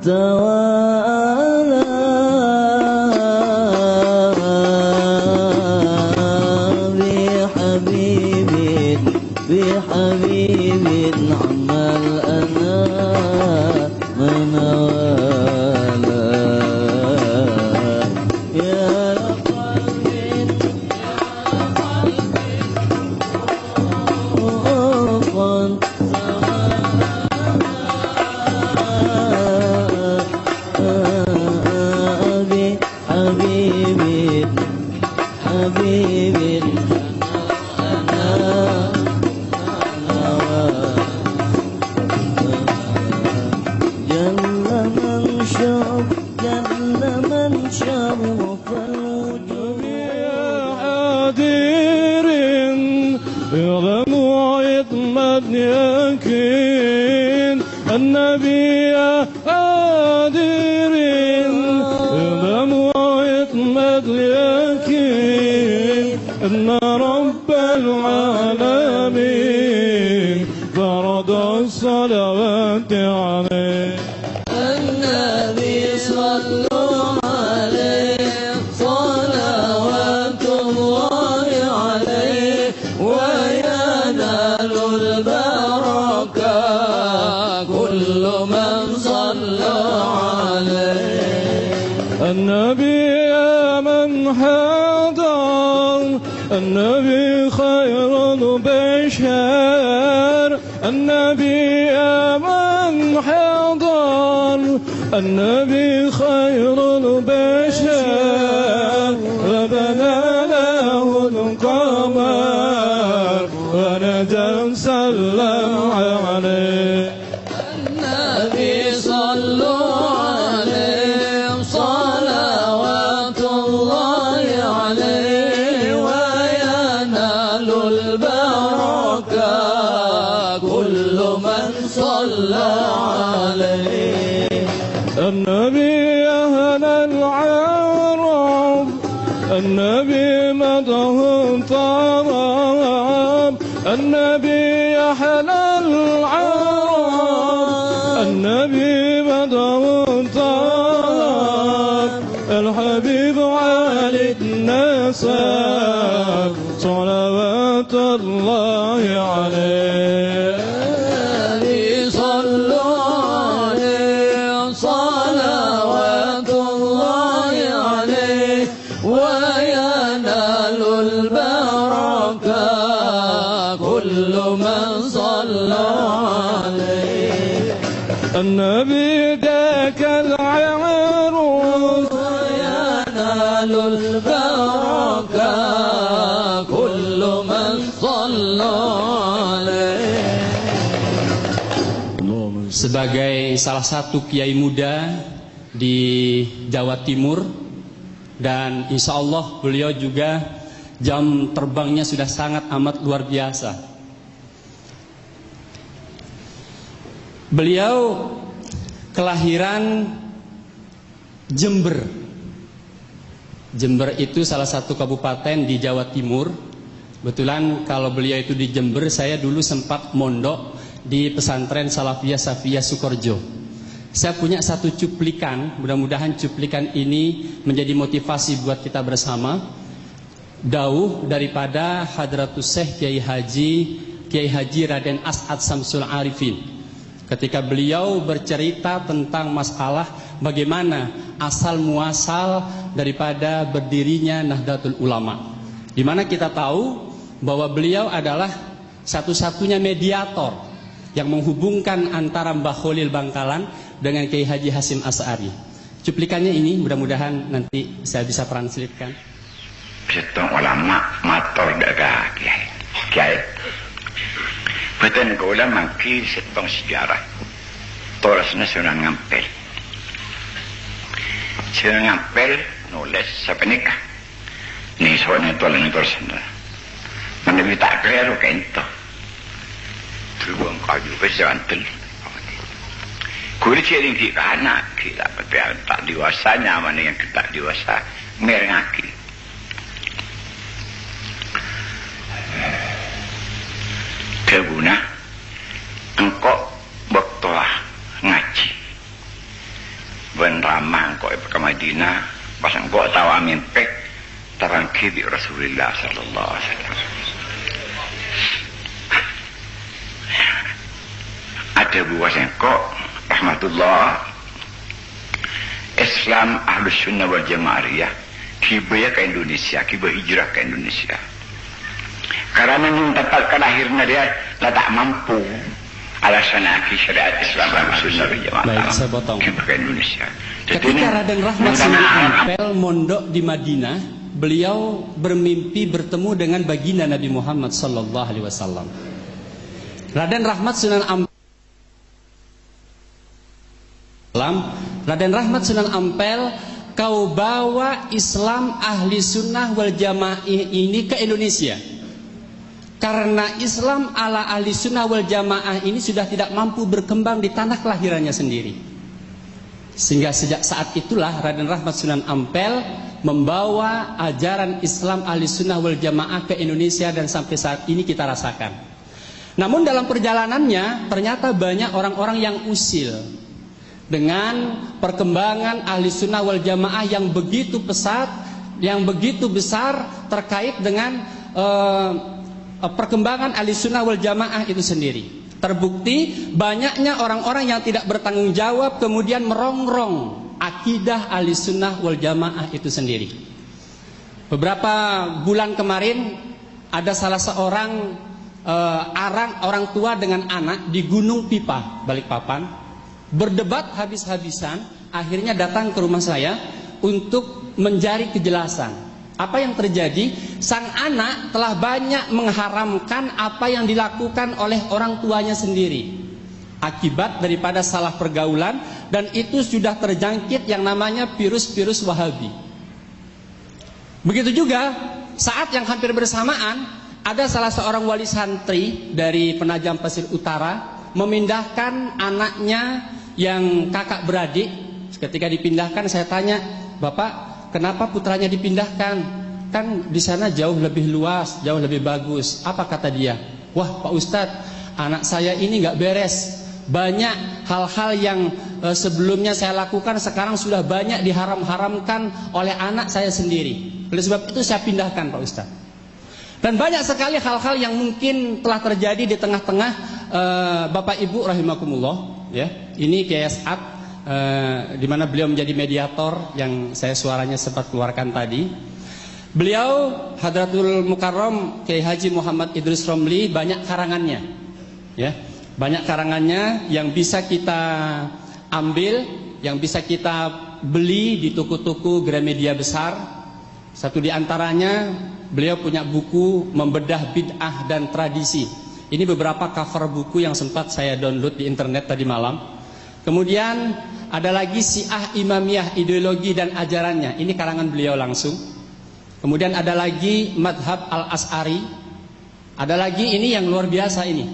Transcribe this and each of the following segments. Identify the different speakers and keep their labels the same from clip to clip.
Speaker 1: تعالى بحبيب عم الأنام منوالا يا قلبي حبيبي
Speaker 2: يكين النبي قادر يضم ويطمد يكين أن رب العالمين فرض الصلوات عليه
Speaker 1: النبي صلوا عليه صلوات الله عليه وينال البركة كل من صلى عليه
Speaker 2: النبي من حضر النبي خير البشر النبي من حضر النبي خير البشر وبنى له القمر ونجم سلم عليه
Speaker 1: النبي صلوا عليه صلوات الله عليه وينال البركة كل من صلى عليه
Speaker 2: النبي أهل العرب النبي مده طرب النبي أحلى العرب النبي مده طرب الحبيب علي النسب صلوات الله عليه
Speaker 1: صلوا عليه صلوات الله عليه وينال البركة كل من صلى عليه
Speaker 2: النبي ذاك العروس
Speaker 1: وينال البركة كل من صلى عليه.
Speaker 3: Sebagai salah satu kiai muda di Jawa Timur, dan insya Allah beliau juga jam terbangnya sudah sangat amat luar biasa. Beliau kelahiran Jember. Jember itu salah satu kabupaten di Jawa Timur. Kebetulan kalau beliau itu di Jember, saya dulu sempat mondok di pesantren Salafiyah Safiyah Sukorjo. Saya punya satu cuplikan, mudah-mudahan cuplikan ini menjadi motivasi buat kita bersama. Dauh daripada Hadratus Syekh Kiai Haji Raden As'ad Samsul Arifin, ketika beliau bercerita tentang masalah bagaimana asal muasal daripada berdirinya Nahdlatul Ulama, di mana kita tahu bahwa beliau adalah satu-satunya mediator yang menghubungkan antara Mbah Khalil Bangkalan dengan Kiai Haji Hasim Asy'ari. Cuplikannya ini mudah-mudahan nanti saya bisa translatekan.
Speaker 4: Setong ulama mator daga kiai. Betul ke ulama ki setong sejarah. Torasnya Sunan Ngampel. Sunan Ngampel nulis siapa nikah. Ni soalnya tulen torasnya. Mana kita keliru kento. Tubuh kayu besantel. Kulit yang kita anak kita tak dewasanya mana yang kita dewasa merengaki. Kebuna engkau bektolah ngaji. Rasulillah sallallahu alaihi wasallam. Ada buah sengkok rahmatullah Islam Ahlus Sunnah wal Jamaah kibaya ke Indonesia, kibaya hijrah ke Indonesia. Karena yang tempat kelahirnya dia tak mampu alasanaki syariat Islam Ahlus Sunnah wal Jamaah.
Speaker 3: Baik, saya potong.
Speaker 4: Kibaya ke Indonesia.
Speaker 3: Ketika Raden Rahmat Sunan Ampel mondok di Madinah, beliau bermimpi bertemu dengan baginda Nabi Muhammad sallallahu alaihi wasallam. Raden Rahmat Sunan Ampel, kau bawa Islam Ahli Sunnah wal Jamaah ini ke Indonesia. Karena Islam ala Ahli Sunnah wal Jamaah ini sudah tidak mampu berkembang di tanah kelahirannya sendiri. Sehingga sejak saat itulah Raden Rahmat Sunan Ampel membawa ajaran Islam Ahli Sunnah wal Jamaah ke Indonesia dan sampai saat ini kita rasakan. Namun dalam perjalanannya ternyata banyak orang-orang yang usil dengan perkembangan Ahli Sunnah wal Jamaah yang begitu pesat, yang begitu besar terkait dengan perkembangan Ahli Sunnah wal Jamaah itu sendiri. Terbukti banyaknya orang-orang yang tidak bertanggung jawab kemudian merongrong akidah Ahli Sunnah wal Jamaah itu sendiri. Beberapa bulan kemarin ada salah seorang orang tua dengan anak di Gunung Pipa, Balikpapan, berdebat habis-habisan, akhirnya datang ke rumah saya untuk mencari kejelasan. Apa yang terjadi? Sang anak telah banyak mengharamkan apa yang dilakukan oleh orang tuanya sendiri. Akibat daripada salah pergaulan, dan itu sudah terjangkit yang namanya virus-virus Wahabi. Begitu juga saat yang hampir bersamaan ada salah seorang wali santri dari Penajam Pasir Utara memindahkan anaknya yang kakak beradik. Ketika dipindahkan saya tanya, "Bapak, kenapa putranya dipindahkan? Kan di sana jauh lebih luas, jauh lebih bagus." Apa kata dia? "Wah Pak Ustadz, anak saya ini nggak beres. Banyak hal-hal yang sebelumnya saya lakukan sekarang sudah banyak diharam-haramkan oleh anak saya sendiri. Oleh sebab itu saya pindahkan Pak Ustadz." Dan banyak sekali hal-hal yang mungkin telah terjadi di tengah-tengah Bapak Ibu rahimakumullah. Ya, ini Kiai As'ad, di mana beliau menjadi mediator yang saya suaranya sempat keluarkan tadi. Beliau Hadratul Mukarram Kiai Haji Muhammad Idris Romli banyak karangannya, ya, banyak karangannya yang bisa kita ambil, yang bisa kita beli di toko-toko Gramedia besar. Satu di antaranya beliau punya buku Membedah Bid'ah dan Tradisi. Ini beberapa cover buku yang sempat saya download di internet tadi malam. Kemudian ada lagi Syiah Imamiyah, Ideologi dan Ajarannya. Ini karangan beliau langsung. Kemudian ada lagi Madhab Al-As'ari. Ada lagi ini yang luar biasa ini.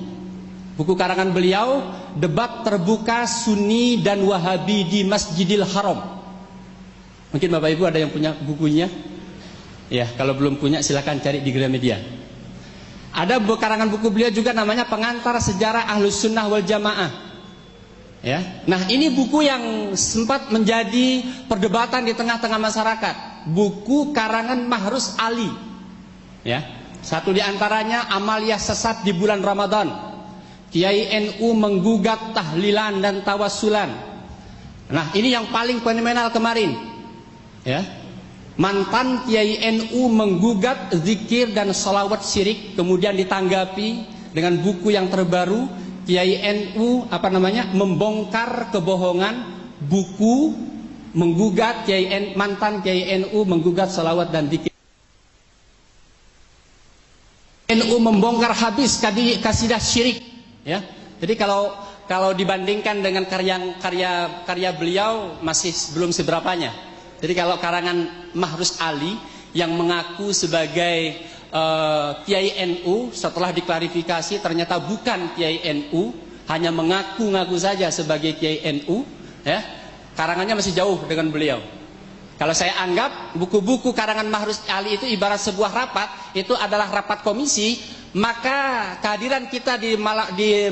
Speaker 3: Buku karangan beliau, Debat Terbuka Sunni dan Wahabi di Masjidil Haram. Mungkin Bapak Ibu ada yang punya bukunya? Ya, kalau belum punya silakan cari di Gramedia. Ada karangan buku beliau juga namanya Pengantar Sejarah Ahlus Sunnah wal Jamaah. Ya. Nah, ini buku yang sempat menjadi perdebatan di tengah-tengah masyarakat. Buku karangan Mahrus Ali. Ya. Satu di antaranya Amalia Sesat di Bulan Ramadan. Kiai NU menggugat tahlilan dan tawassulan. Nah, ini yang paling fenomenal kemarin. Ya. Mantan Kiai NU menggugat zikir dan sholawat syirik, kemudian ditanggapi dengan buku yang terbaru Kiai NU membongkar kebohongan, buku menggugat mantan Kiai NU menggugat sholawat dan zikir. NU membongkar habis kasidah syirik, ya. Jadi kalau dibandingkan dengan karya beliau masih belum seberapanya. Jadi kalau karangan Mahrus Ali yang mengaku sebagai Kiai NU, setelah diklarifikasi ternyata bukan Kiai NU, hanya mengaku-ngaku saja sebagai Kiai NU, ya, karangannya masih jauh dengan beliau. Kalau saya anggap buku-buku karangan Mahrus Ali itu ibarat sebuah rapat, itu adalah rapat komisi, maka kehadiran kita di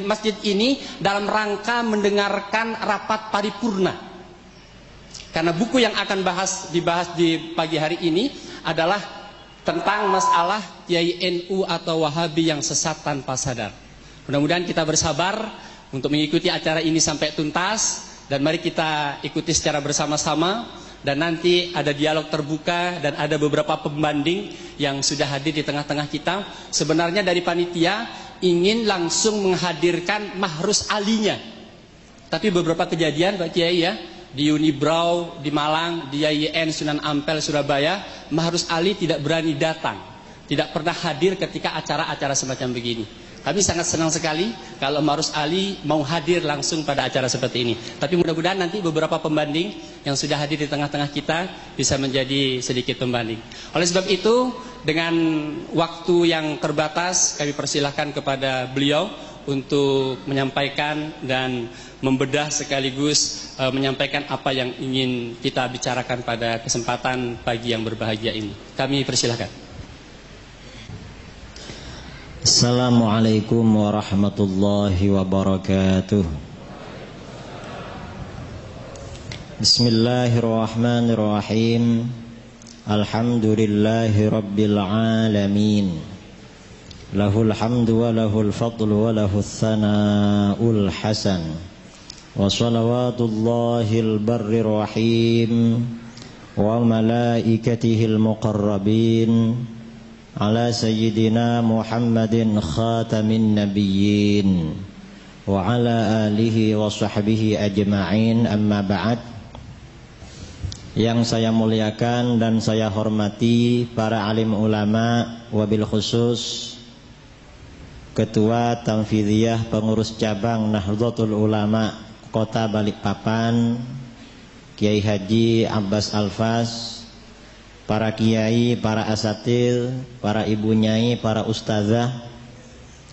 Speaker 3: masjid ini dalam rangka mendengarkan rapat paripurna. Karena buku yang akan dibahas di pagi hari ini adalah tentang masalah Kiai NU atau Wahabi yang sesat tanpa sadar. Mudah-mudahan kita bersabar untuk mengikuti acara ini sampai tuntas, dan mari kita ikuti secara bersama-sama, dan nanti ada dialog terbuka dan ada beberapa pembanding yang sudah hadir di tengah-tengah kita. Sebenarnya dari panitia ingin langsung menghadirkan Mahrus alinya, tapi beberapa kejadian Pak Kiai ya, di Unibrau, di Malang, di YIN Sunan Ampel, Surabaya, Mahrus Ali tidak berani datang, tidak pernah hadir ketika acara-acara semacam begini. Kami sangat senang sekali kalau Mahrus Ali mau hadir langsung pada acara seperti ini. Tapi mudah-mudahan nanti beberapa pembanding yang sudah hadir di tengah-tengah kita bisa menjadi sedikit pembanding. Oleh sebab itu, dengan waktu yang terbatas, kami persilahkan kepada beliau untuk menyampaikan dan membedah sekaligus menyampaikan apa yang ingin kita bicarakan pada kesempatan pagi yang berbahagia ini. Kami persilahkan.
Speaker 5: Assalamualaikum warahmatullahi wabarakatuh. Bismillahirrahmanirrahim. Alhamdulillahi rabbil alamin. Lahul hamdu wa lahul fadlu wa lahul thana'ul hasan. Wa salawatullahil barrir rahim wa malaikatihil muqarrabin ala sayyidina Muhammadin khatamin nabiyyin wa ala alihi wa sahbihi ajma'in, amma ba'd. Yang saya muliakan dan saya hormati para alim ulama, wabil khusus Ketua Tanfidhiyah Pengurus Cabang Nahdlatul Ulama Kota Balikpapan, Kiai Haji Abbas Alfas, para kiai, para asatil, para ibu nyai, para ustazah,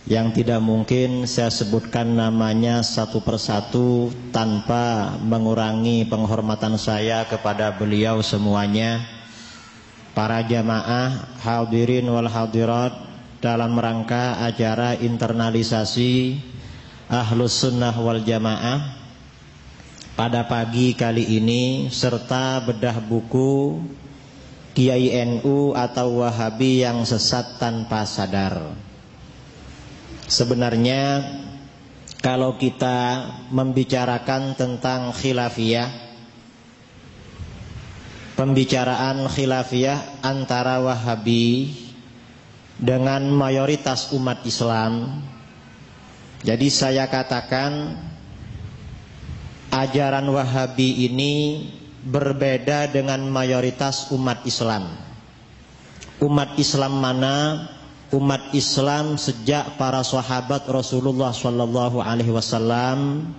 Speaker 5: yang tidak mungkin saya sebutkan namanya satu persatu tanpa mengurangi penghormatan saya kepada beliau semuanya. Para jamaah hadirin wal hadirat dalam rangka acara internalisasi Ahlus Sunnah wal Jamaah pada pagi kali ini, serta bedah buku Kiai NU atau Wahabi yang sesat tanpa sadar. Sebenarnya kalau kita membicarakan tentang khilafiyah, pembicaraan khilafiyah antara Wahabi dengan mayoritas umat Islam, jadi saya katakan ajaran Wahabi ini berbeda dengan mayoritas umat Islam. Umat Islam mana? Umat Islam sejak para sahabat Rasulullah sallallahu alaihi wasallam,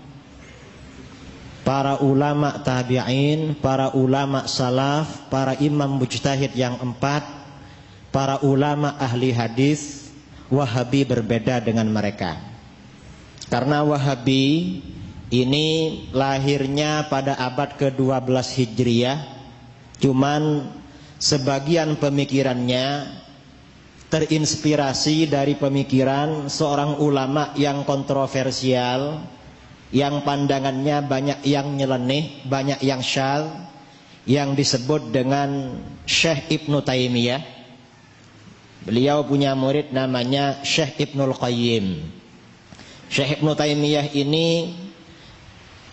Speaker 5: para ulama tabi'in, para ulama salaf, para imam mujtahid yang 4, para ulama ahli hadis. Wahabi berbeda dengan mereka. Karena Wahabi ini lahirnya pada abad ke-12 Hijriah, cuman sebagian pemikirannya terinspirasi dari pemikiran seorang ulama yang kontroversial, yang pandangannya banyak yang nyeleneh, banyak yang syadz, yang disebut dengan Syekh Ibnu Taimiyah. Beliau punya murid namanya Syekh Ibnul Qayyim. Syekh Ibnu Taimiyah ini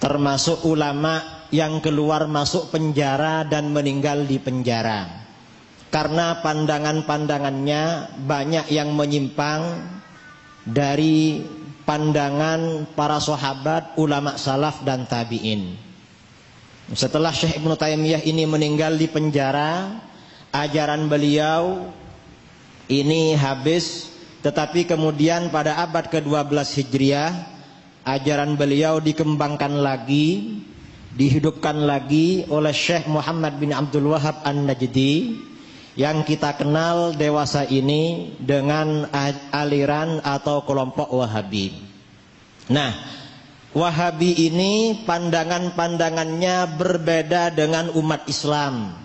Speaker 5: termasuk ulama yang keluar masuk penjara dan meninggal di penjara karena pandangan-pandangannya banyak yang menyimpang dari pandangan para sahabat, ulama salaf dan tabi'in. Setelah Syekh Ibnu Taimiyah ini meninggal di penjara, ajaran beliau ini habis. Tetapi kemudian pada abad ke-12 Hijriah, ajaran beliau dikembangkan lagi, dihidupkan lagi oleh Syekh Muhammad bin Abdul Wahab An-Najdi, yang kita kenal dewasa ini dengan aliran atau kelompok Wahabi. Nah, Wahabi ini pandangan-pandangannya berbeda dengan umat Islam.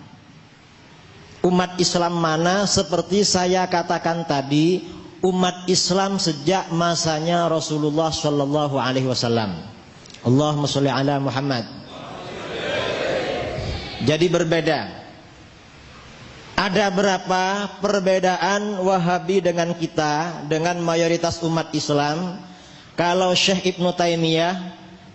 Speaker 5: Umat Islam mana? Seperti saya katakan tadi, umat Islam sejak masanya Rasulullah sallallahu alaihi wasallam. Allahumma sholli ala Muhammad. Jadi berbeda. Ada berapa perbedaan Wahabi dengan kita, dengan mayoritas umat Islam? Kalau Syekh Ibnu Taimiyah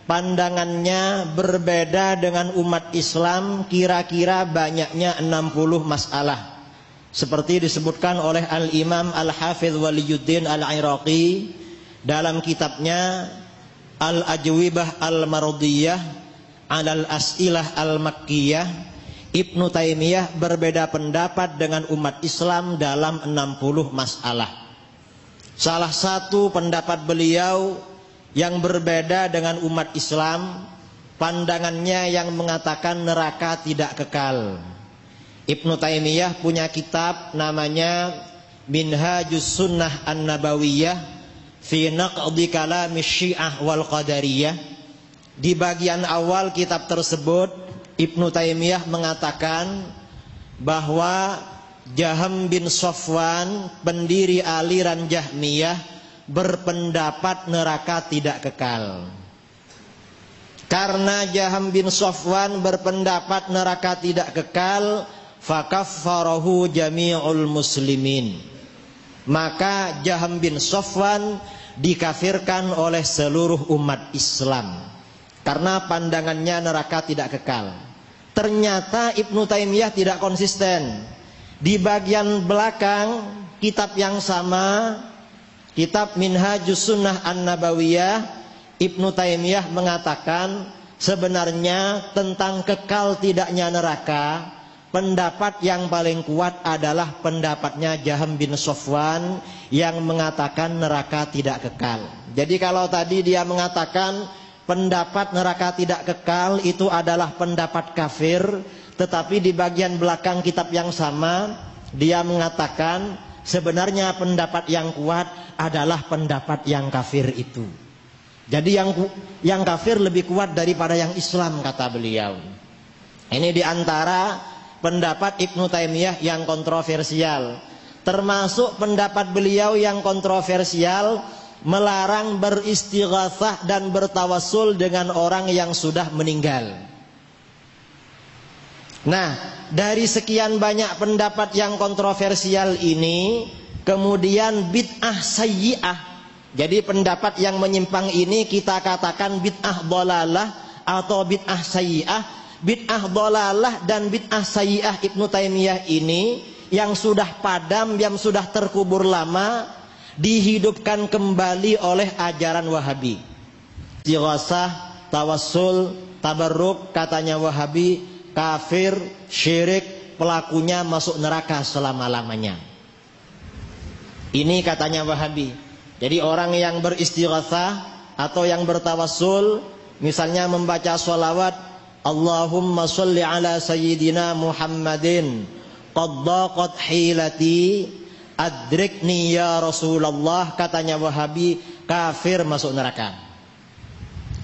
Speaker 5: pandangannya berbeda dengan umat Islam kira-kira banyaknya 60 masalah. Seperti disebutkan oleh Al-Imam Al-Hafidh Waliyuddin Al-Iraqi dalam kitabnya Al-Ajwibah Al-Mardiyah Alal As'ilah Al-Makkiyah. Ibnu Taimiyah berbeda pendapat dengan umat Islam dalam 60 masalah. Salah satu pendapat beliau yang berbeda dengan umat Islam, pandangannya yang mengatakan neraka tidak kekal. Ibnu Taimiyah punya kitab namanya Minhajus Sunnah An-Nabawiyah fi Naqdi Kalami Syiah wal Qadariyah. Di bagian awal kitab tersebut Ibnu Taimiyah mengatakan bahwa Jaham bin Safwan, pendiri aliran Jahmiyah, berpendapat neraka tidak kekal. Karena Jaham bin Safwan berpendapat neraka tidak kekal, fakaffarahu jami'ul muslimin. Maka Jaham bin Safwan dikafirkan oleh seluruh umat Islam karena pandangannya neraka tidak kekal. Ternyata Ibnu Taimiyah tidak konsisten. Di bagian belakang kitab yang sama, kitab Minhajus Sunnah An-Nabawiyah, Ibnu Taimiyah mengatakan sebenarnya tentang kekal tidaknya neraka, pendapat yang paling kuat adalah pendapatnya Jaham bin Safwan yang mengatakan neraka tidak kekal. Jadi kalau tadi dia mengatakan pendapat neraka tidak kekal itu adalah pendapat kafir, tetapi di bagian belakang kitab yang sama dia mengatakan sebenarnya pendapat yang kuat adalah pendapat yang kafir itu. Jadi yang kafir lebih kuat daripada yang Islam, kata beliau. Ini diantara pendapat Ibnu Taimiyah yang kontroversial. Termasuk pendapat beliau yang kontroversial, melarang beristighatsah dan bertawassul dengan orang yang sudah meninggal. Nah, dari sekian banyak pendapat yang kontroversial ini, kemudian bid'ah sayyi'ah. Jadi pendapat yang menyimpang ini kita katakan bid'ah dhalalah atau bid'ah sayyi'ah. Bid'ah dhalalah dan bid'ah sayyi'ah Ibnu Taimiyah ini yang sudah padam, yang sudah terkubur lama, dihidupkan kembali oleh ajaran Wahabi. Istighatsah, tawassul, tabarruk, katanya Wahabi kafir, syirik, pelakunya masuk neraka selama-lamanya. Ini katanya Wahabi. Jadi orang yang beristighatsah atau yang bertawassul, misalnya membaca sholawat Allahumma sholli ala sayyidina Muhammadin qad daqat hilati adrikni ya Rasulullah, katanya Wahabi kafir, masuk neraka.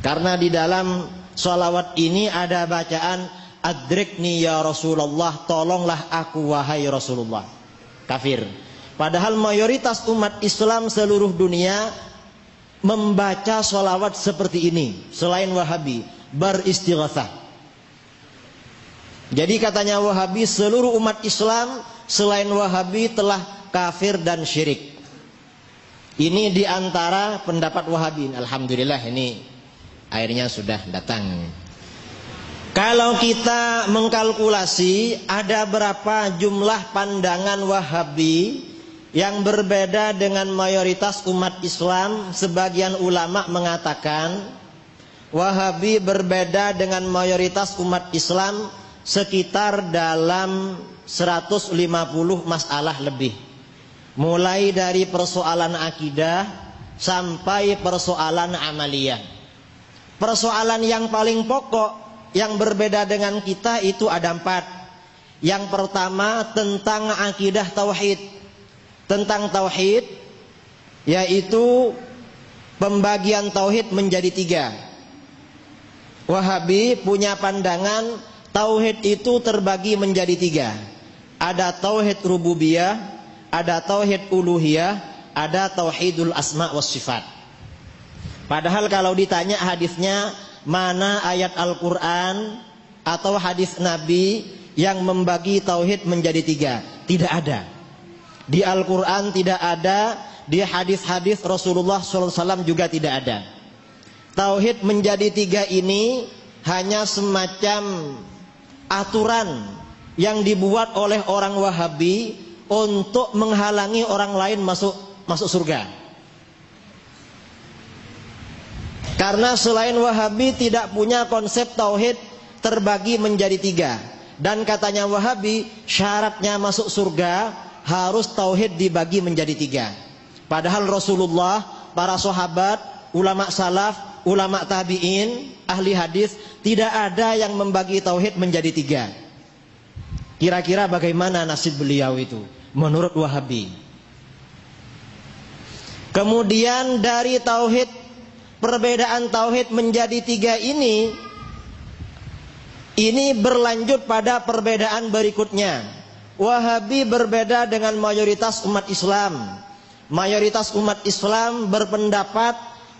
Speaker 5: Karena di dalam sholawat ini ada bacaan adrikni ya Rasulullah, tolonglah aku wahai Rasulullah. Kafir. Padahal mayoritas umat Islam seluruh dunia membaca sholawat seperti ini selain Wahabi, beristighatsah. Jadi katanya Wahabi seluruh umat Islam selain Wahabi telah kafir dan syirik. Ini diantara pendapat Wahabi. Alhamdulillah ini airnya sudah datang. Kalau kita mengkalkulasi ada berapa jumlah pandangan Wahabi yang berbeda dengan mayoritas umat Islam, sebagian ulama mengatakan Wahabi berbeda dengan mayoritas umat Islam sekitar dalam 150 masalah lebih. Mulai dari persoalan akidah sampai persoalan amaliyah. Persoalan yang paling pokok yang berbeda dengan kita itu ada 4. Yang pertama tentang akidah tauhid. Tentang tauhid, yaitu pembagian tauhid menjadi 3. Wahabi punya pandangan tauhid itu terbagi menjadi 3. Ada tauhid rububiyah, ada tauhid uluhiyah, ada tauhidul asma was sifat. Padahal kalau ditanya hadisnya mana ayat Al-Quran atau hadis Nabi yang membagi tauhid menjadi tiga. Tidak ada. Di Al-Quran tidak ada, di hadis-hadis Rasulullah SAW juga tidak ada. Tauhid menjadi tiga ini hanya semacam aturan yang dibuat oleh orang Wahabi untuk menghalangi orang lain masuk surga. Karena selain Wahabi tidak punya konsep tauhid terbagi menjadi tiga. Dan katanya Wahabi, syaratnya masuk surga harus tauhid dibagi menjadi tiga. Padahal Rasulullah, para sahabat, ulama salaf, ulama tabi'in, ahli hadis, tidak ada yang membagi tauhid menjadi tiga. Kira-kira bagaimana nasib beliau itu menurut Wahabi? Kemudian dari tauhid, perbedaan tauhid menjadi tiga ini berlanjut pada perbedaan berikutnya. Wahabi berbeda dengan mayoritas umat Islam. Mayoritas umat Islam berpendapat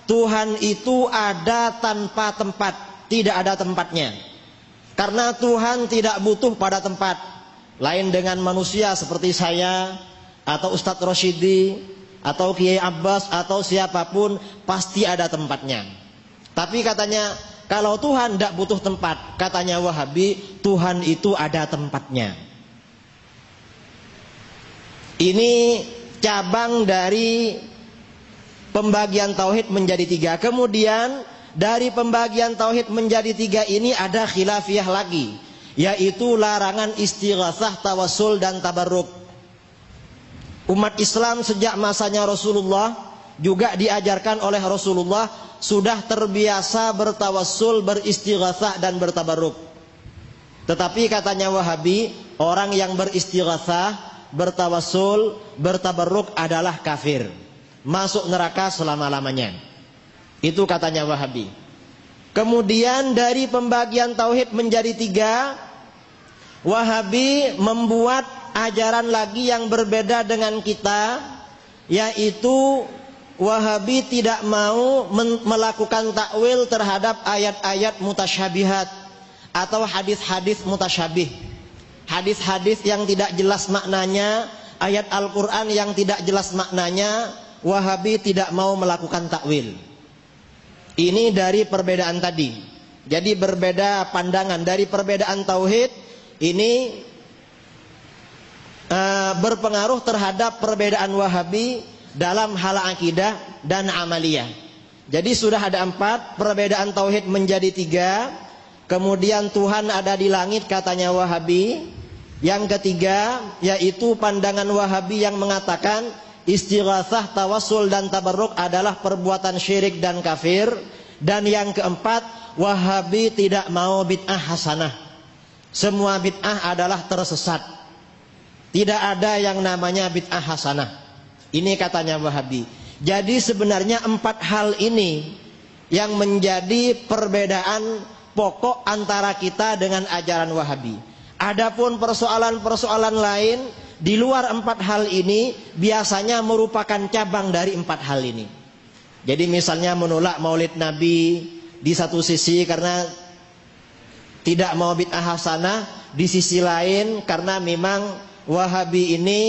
Speaker 5: Tuhan itu ada tanpa tempat, tidak ada tempatnya. Karena Tuhan tidak butuh pada tempat. Lain dengan manusia seperti saya atau Ustadz Rosyidi atau Kiai Abbas atau siapapun, pasti ada tempatnya. Tapi katanya kalau Tuhan tidak butuh tempat, katanya Wahabi, Tuhan itu ada tempatnya. Ini cabang dari pembagian tauhid menjadi tiga. Kemudian dari pembagian tauhid menjadi tiga ini ada khilafiyah lagi, yaitu larangan istighatsah, tawassul dan tabarruk. Umat Islam sejak masanya Rasulullah juga diajarkan oleh Rasulullah sudah terbiasa bertawassul, beristighatsah dan bertabarruk. Tetapi katanya Wahabi, orang yang beristighatsah, bertawassul, bertabarruk adalah kafir, masuk neraka selama-lamanya. Itu katanya Wahabi. Kemudian dari pembagian tauhid menjadi tiga, Wahabi membuat ajaran lagi yang berbeda dengan kita, yaitu Wahabi tidak mau melakukan takwil terhadap ayat-ayat mutasyabihat atau hadis-hadis mutasyabih. Hadis-hadis yang tidak jelas maknanya, ayat Al-Quran yang tidak jelas maknanya, Wahabi tidak mau melakukan takwil. Ini dari perbedaan tadi. Jadi berbeda pandangan. Dari perbedaan tauhid ini berpengaruh terhadap perbedaan Wahabi dalam hal akidah dan amaliyah. Jadi sudah ada 4, perbedaan tauhid menjadi 3. Kemudian Tuhan ada di langit katanya Wahabi. Yang ketiga yaitu pandangan Wahabi yang mengatakan istighatsah, tawassul dan tabarruk adalah perbuatan syirik dan kafir. Dan yang keempat, Wahabi tidak mau bid'ah hasanah. Semua bid'ah adalah tersesat. Tidak ada yang namanya bid'ah hasanah. Ini katanya Wahabi. Jadi sebenarnya 4 hal ini yang menjadi perbedaan pokok antara kita dengan ajaran Wahabi. Adapun persoalan-persoalan lain di luar 4 hal ini biasanya merupakan cabang dari 4 hal ini. Jadi misalnya menolak maulid Nabi di satu sisi karena tidak mau bid'ah hasanah, di sisi lain karena memang Wahabi ini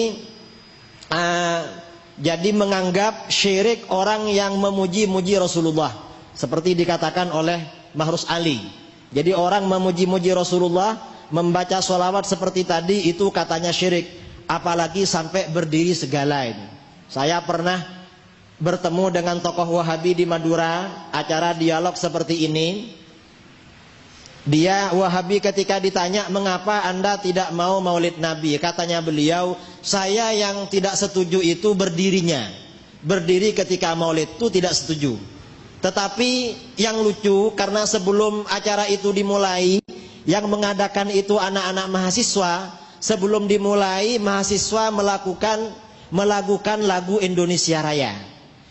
Speaker 5: jadi menganggap syirik orang yang memuji-muji Rasulullah, seperti dikatakan oleh Mahrus Ali. Jadi orang memuji-muji Rasulullah, membaca sholawat seperti tadi itu katanya syirik, apalagi sampai berdiri segala ini. Saya pernah bertemu dengan tokoh Wahabi di Madura, acara dialog seperti ini. Dia Wahabi ketika ditanya mengapa Anda tidak mau maulid Nabi, katanya beliau, saya yang tidak setuju itu berdirinya. Berdiri ketika maulid itu tidak setuju. Tetapi yang lucu karena sebelum acara itu dimulai, yang mengadakan itu anak-anak mahasiswa. Sebelum dimulai mahasiswa melakukan lagu Indonesia Raya.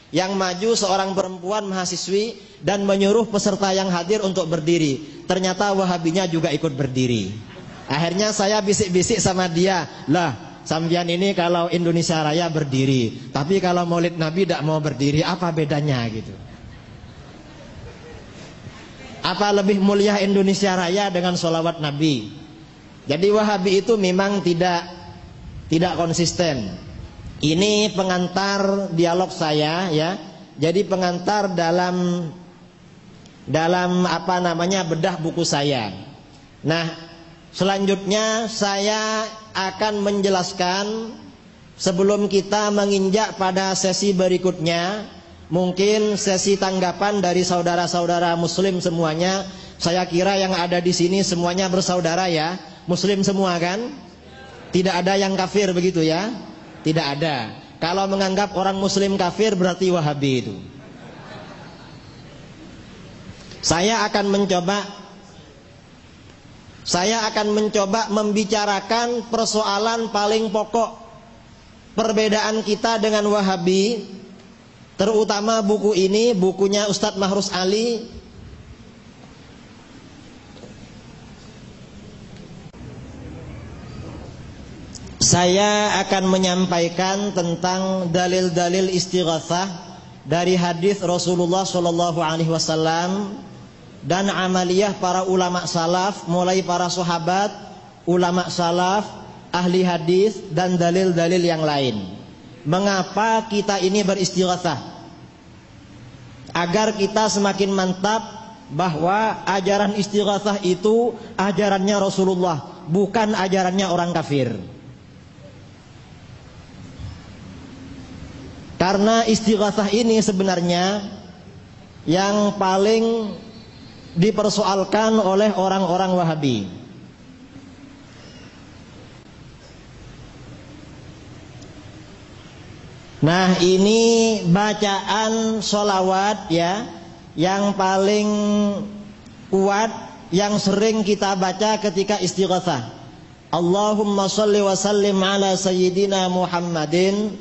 Speaker 5: Yang maju seorang perempuan mahasiswi dan menyuruh peserta yang hadir untuk berdiri. Ternyata Wahabinya juga ikut berdiri. Akhirnya saya bisik-bisik sama dia, lah sampean ini kalau Indonesia Raya berdiri, tapi kalau maulid Nabi tidak mau berdiri, apa bedanya gitu? Apa lebih mulia Indonesia Raya dengan sholawat Nabi? Jadi Wahabi itu memang tidak konsisten. Ini pengantar dialog saya ya. Jadi pengantar dalam bedah buku saya. Nah, selanjutnya saya akan menjelaskan sebelum kita menginjak pada sesi berikutnya, mungkin sesi tanggapan dari saudara-saudara muslim semuanya. Saya kira yang ada di sini semuanya bersaudara ya, muslim semua kan? Tidak ada yang kafir begitu ya? Tidak ada. Kalau menganggap orang muslim kafir berarti Wahabi itu. Saya akan mencoba membicarakan persoalan paling pokok perbedaan kita dengan Wahabi, terutama buku ini, bukunya Ustadz Mahrus Ali. Saya akan menyampaikan tentang dalil-dalil istighatsah dari hadis Rasulullah SAW dan amaliyah para ulama salaf, mulai para sahabat, ulama salaf, ahli hadis dan dalil-dalil yang lain. Mengapa kita ini beristighatsah? Agar kita semakin mantap bahwa ajaran istighatsah itu ajarannya Rasulullah, bukan ajarannya orang kafir. Karena istighatsah ini sebenarnya yang paling dipersoalkan oleh orang-orang Wahabi. Nah, ini bacaan sholawat ya, yang paling kuat, yang sering kita baca ketika istighatsah. Allahumma sholli wa sallim ala sayyidina Muhammadin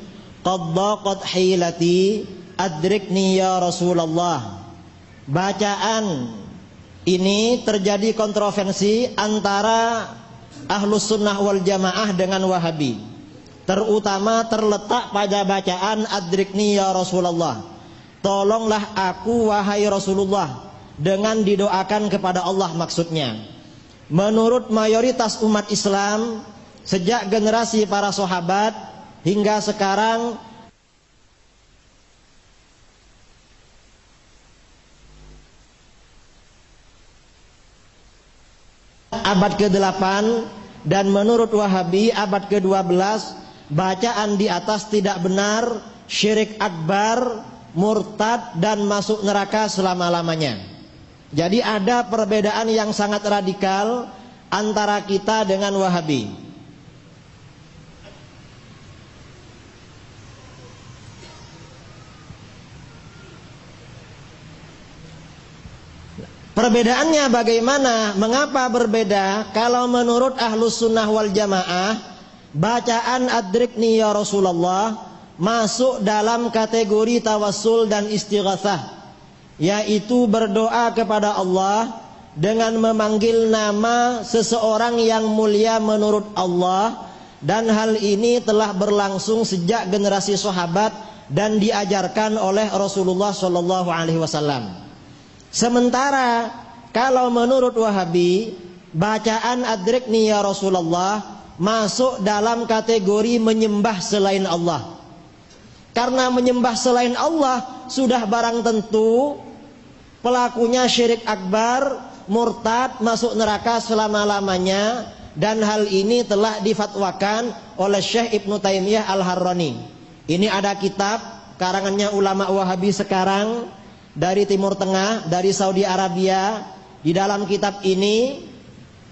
Speaker 5: qad daqat hilati adrikni ya Rasulullah. Bacaan ini terjadi kontroversi antara Ahlus Sunnah wal Jamaah dengan Wahabi, terutama terletak pada bacaan adrikni ya Rasulullah. Tolonglah aku wahai Rasulullah, dengan didoakan kepada Allah maksudnya. Menurut mayoritas umat Islam, sejak generasi para sahabat hingga sekarang, abad ke-8 dan menurut Wahabi abad ke-12, bacaan di atas tidak benar, syirik akbar, murtad dan masuk neraka selama-lamanya. Jadi ada perbedaan yang sangat radikal antara kita dengan Wahabi. Perbedaannya bagaimana? Mengapa berbeda? Kalau menurut Ahlus Sunnah wal Jamaah, bacaan adrikni ya Rasulullah masuk dalam kategori tawassul dan istighatsah, yaitu berdoa kepada Allah dengan memanggil nama seseorang yang mulia menurut Allah, dan hal ini telah berlangsung sejak generasi sahabat dan diajarkan oleh Rasulullah SAW. Sementara kalau menurut Wahabi, bacaan adrikni ya Rasulullah masuk dalam kategori menyembah selain Allah. Karena menyembah selain Allah sudah barang tentu pelakunya syirik akbar, murtad, masuk neraka selama-lamanya, dan hal ini telah difatwakan oleh Syekh Ibnu Taimiyah Al-Harrani. Ini ada kitab karangannya ulama Wahabi sekarang dari Timur Tengah, dari Saudi Arabia. Di dalam kitab ini,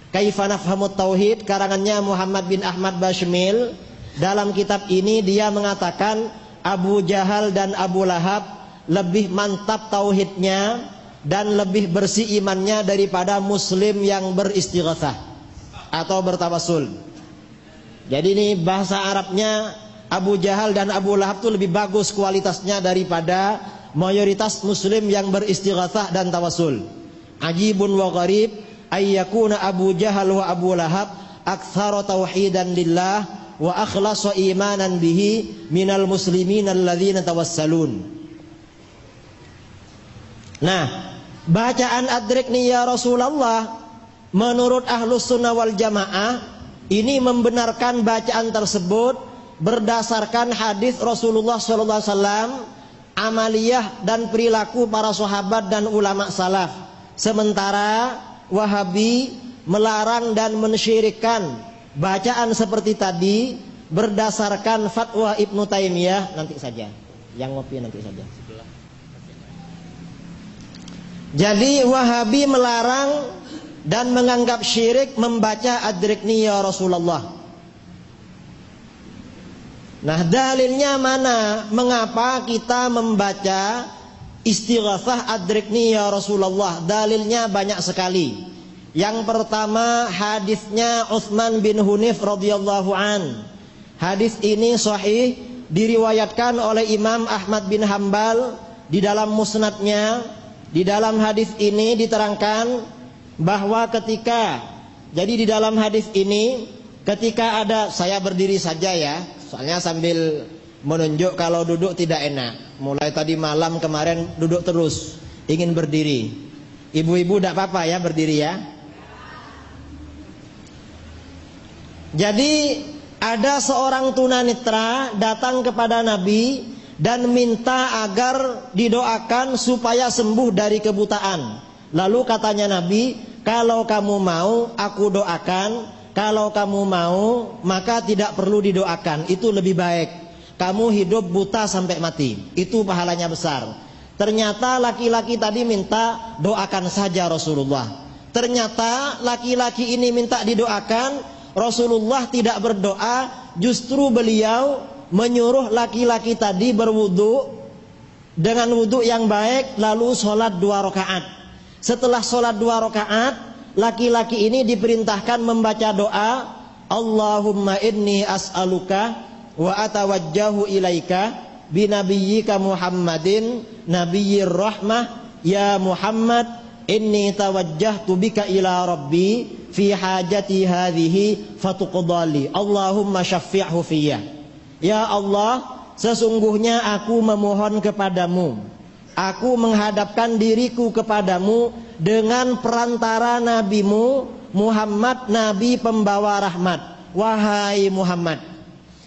Speaker 5: Kaifa Nafhamut Tauhid, karangannya Muhammad bin Ahmad Bashmil. Dalam kitab ini dia mengatakan Abu Jahal dan Abu Lahab lebih mantap tauhidnya dan lebih bersih imannya daripada muslim yang beristighatsah atau bertawassul. Jadi ini bahasa Arabnya, Abu Jahal dan Abu Lahab itu lebih bagus kualitasnya daripada mayoritas muslim yang beristighatsah dan tawassul. Ajibun wa gharib ayyakuna Abu Jahal wa Abu Lahab aktsara tauhidan lillah wa akhlasa imanan bihi minal muslimin alladzina tawassalun. Nah, bacaan adrikni ya Rasulullah menurut Ahlus Sunnah wal Jamaah ini membenarkan bacaan tersebut berdasarkan hadis Rasulullah SAW, amaliyah dan perilaku para sahabat dan ulama salaf. Sementara Wahabi melarang dan mensyirikkan bacaan seperti tadi berdasarkan fatwa Ibnu Taimiyah. Nanti saja, yang ngopi nanti saja. Jadi Wahabi melarang dan menganggap syirik membaca Adrikni ya Rasulullah. Nah, dalilnya mana? Mengapa kita membaca istighatsah Adrikni ya Rasulullah? Dalilnya banyak sekali. Yang pertama hadisnya Utsman bin Hunayf radhiyallahu an. Hadis ini sahih, diriwayatkan oleh Imam Ahmad bin Hambal di dalam musnadnya. Di dalam hadis ini diterangkan bahwa jadi di dalam hadis ini ketika ada, saya berdiri saja ya, soalnya sambil menunjuk kalau duduk tidak enak. Mulai tadi malam kemarin duduk terus, ingin berdiri. Ibu-ibu tidak apa-apa ya berdiri ya. Jadi ada seorang tunanetra datang kepada Nabi dan minta agar didoakan supaya sembuh dari kebutaan. Lalu katanya Nabi, kalau kamu mau aku doakan, kalau kamu mau maka tidak perlu didoakan, itu lebih baik. Kamu hidup buta sampai mati, itu pahalanya besar. Ternyata laki-laki tadi minta doakan saja Rasulullah. Ternyata laki-laki ini minta didoakan, Rasulullah tidak berdoa, justru beliau menyuruh laki-laki tadi berwudu dengan wudu yang baik, lalu sholat 2 rakaat. Setelah sholat 2 rakaat, laki-laki ini diperintahkan membaca doa, Allahumma inni as'aluka wa atawajjahu ilaika binabiyyika Muhammadin nabiyyir rahmah ya Muhammad inni tawajjahtu bika ila rabbi fi hajati hadhihi fatuqdali Allahumma syafi'hu fiyya. Ya Allah, sesungguhnya aku memohon kepadamu, aku menghadapkan diriku kepadamu dengan perantara nabimu Muhammad, nabi pembawa rahmat. Wahai Muhammad,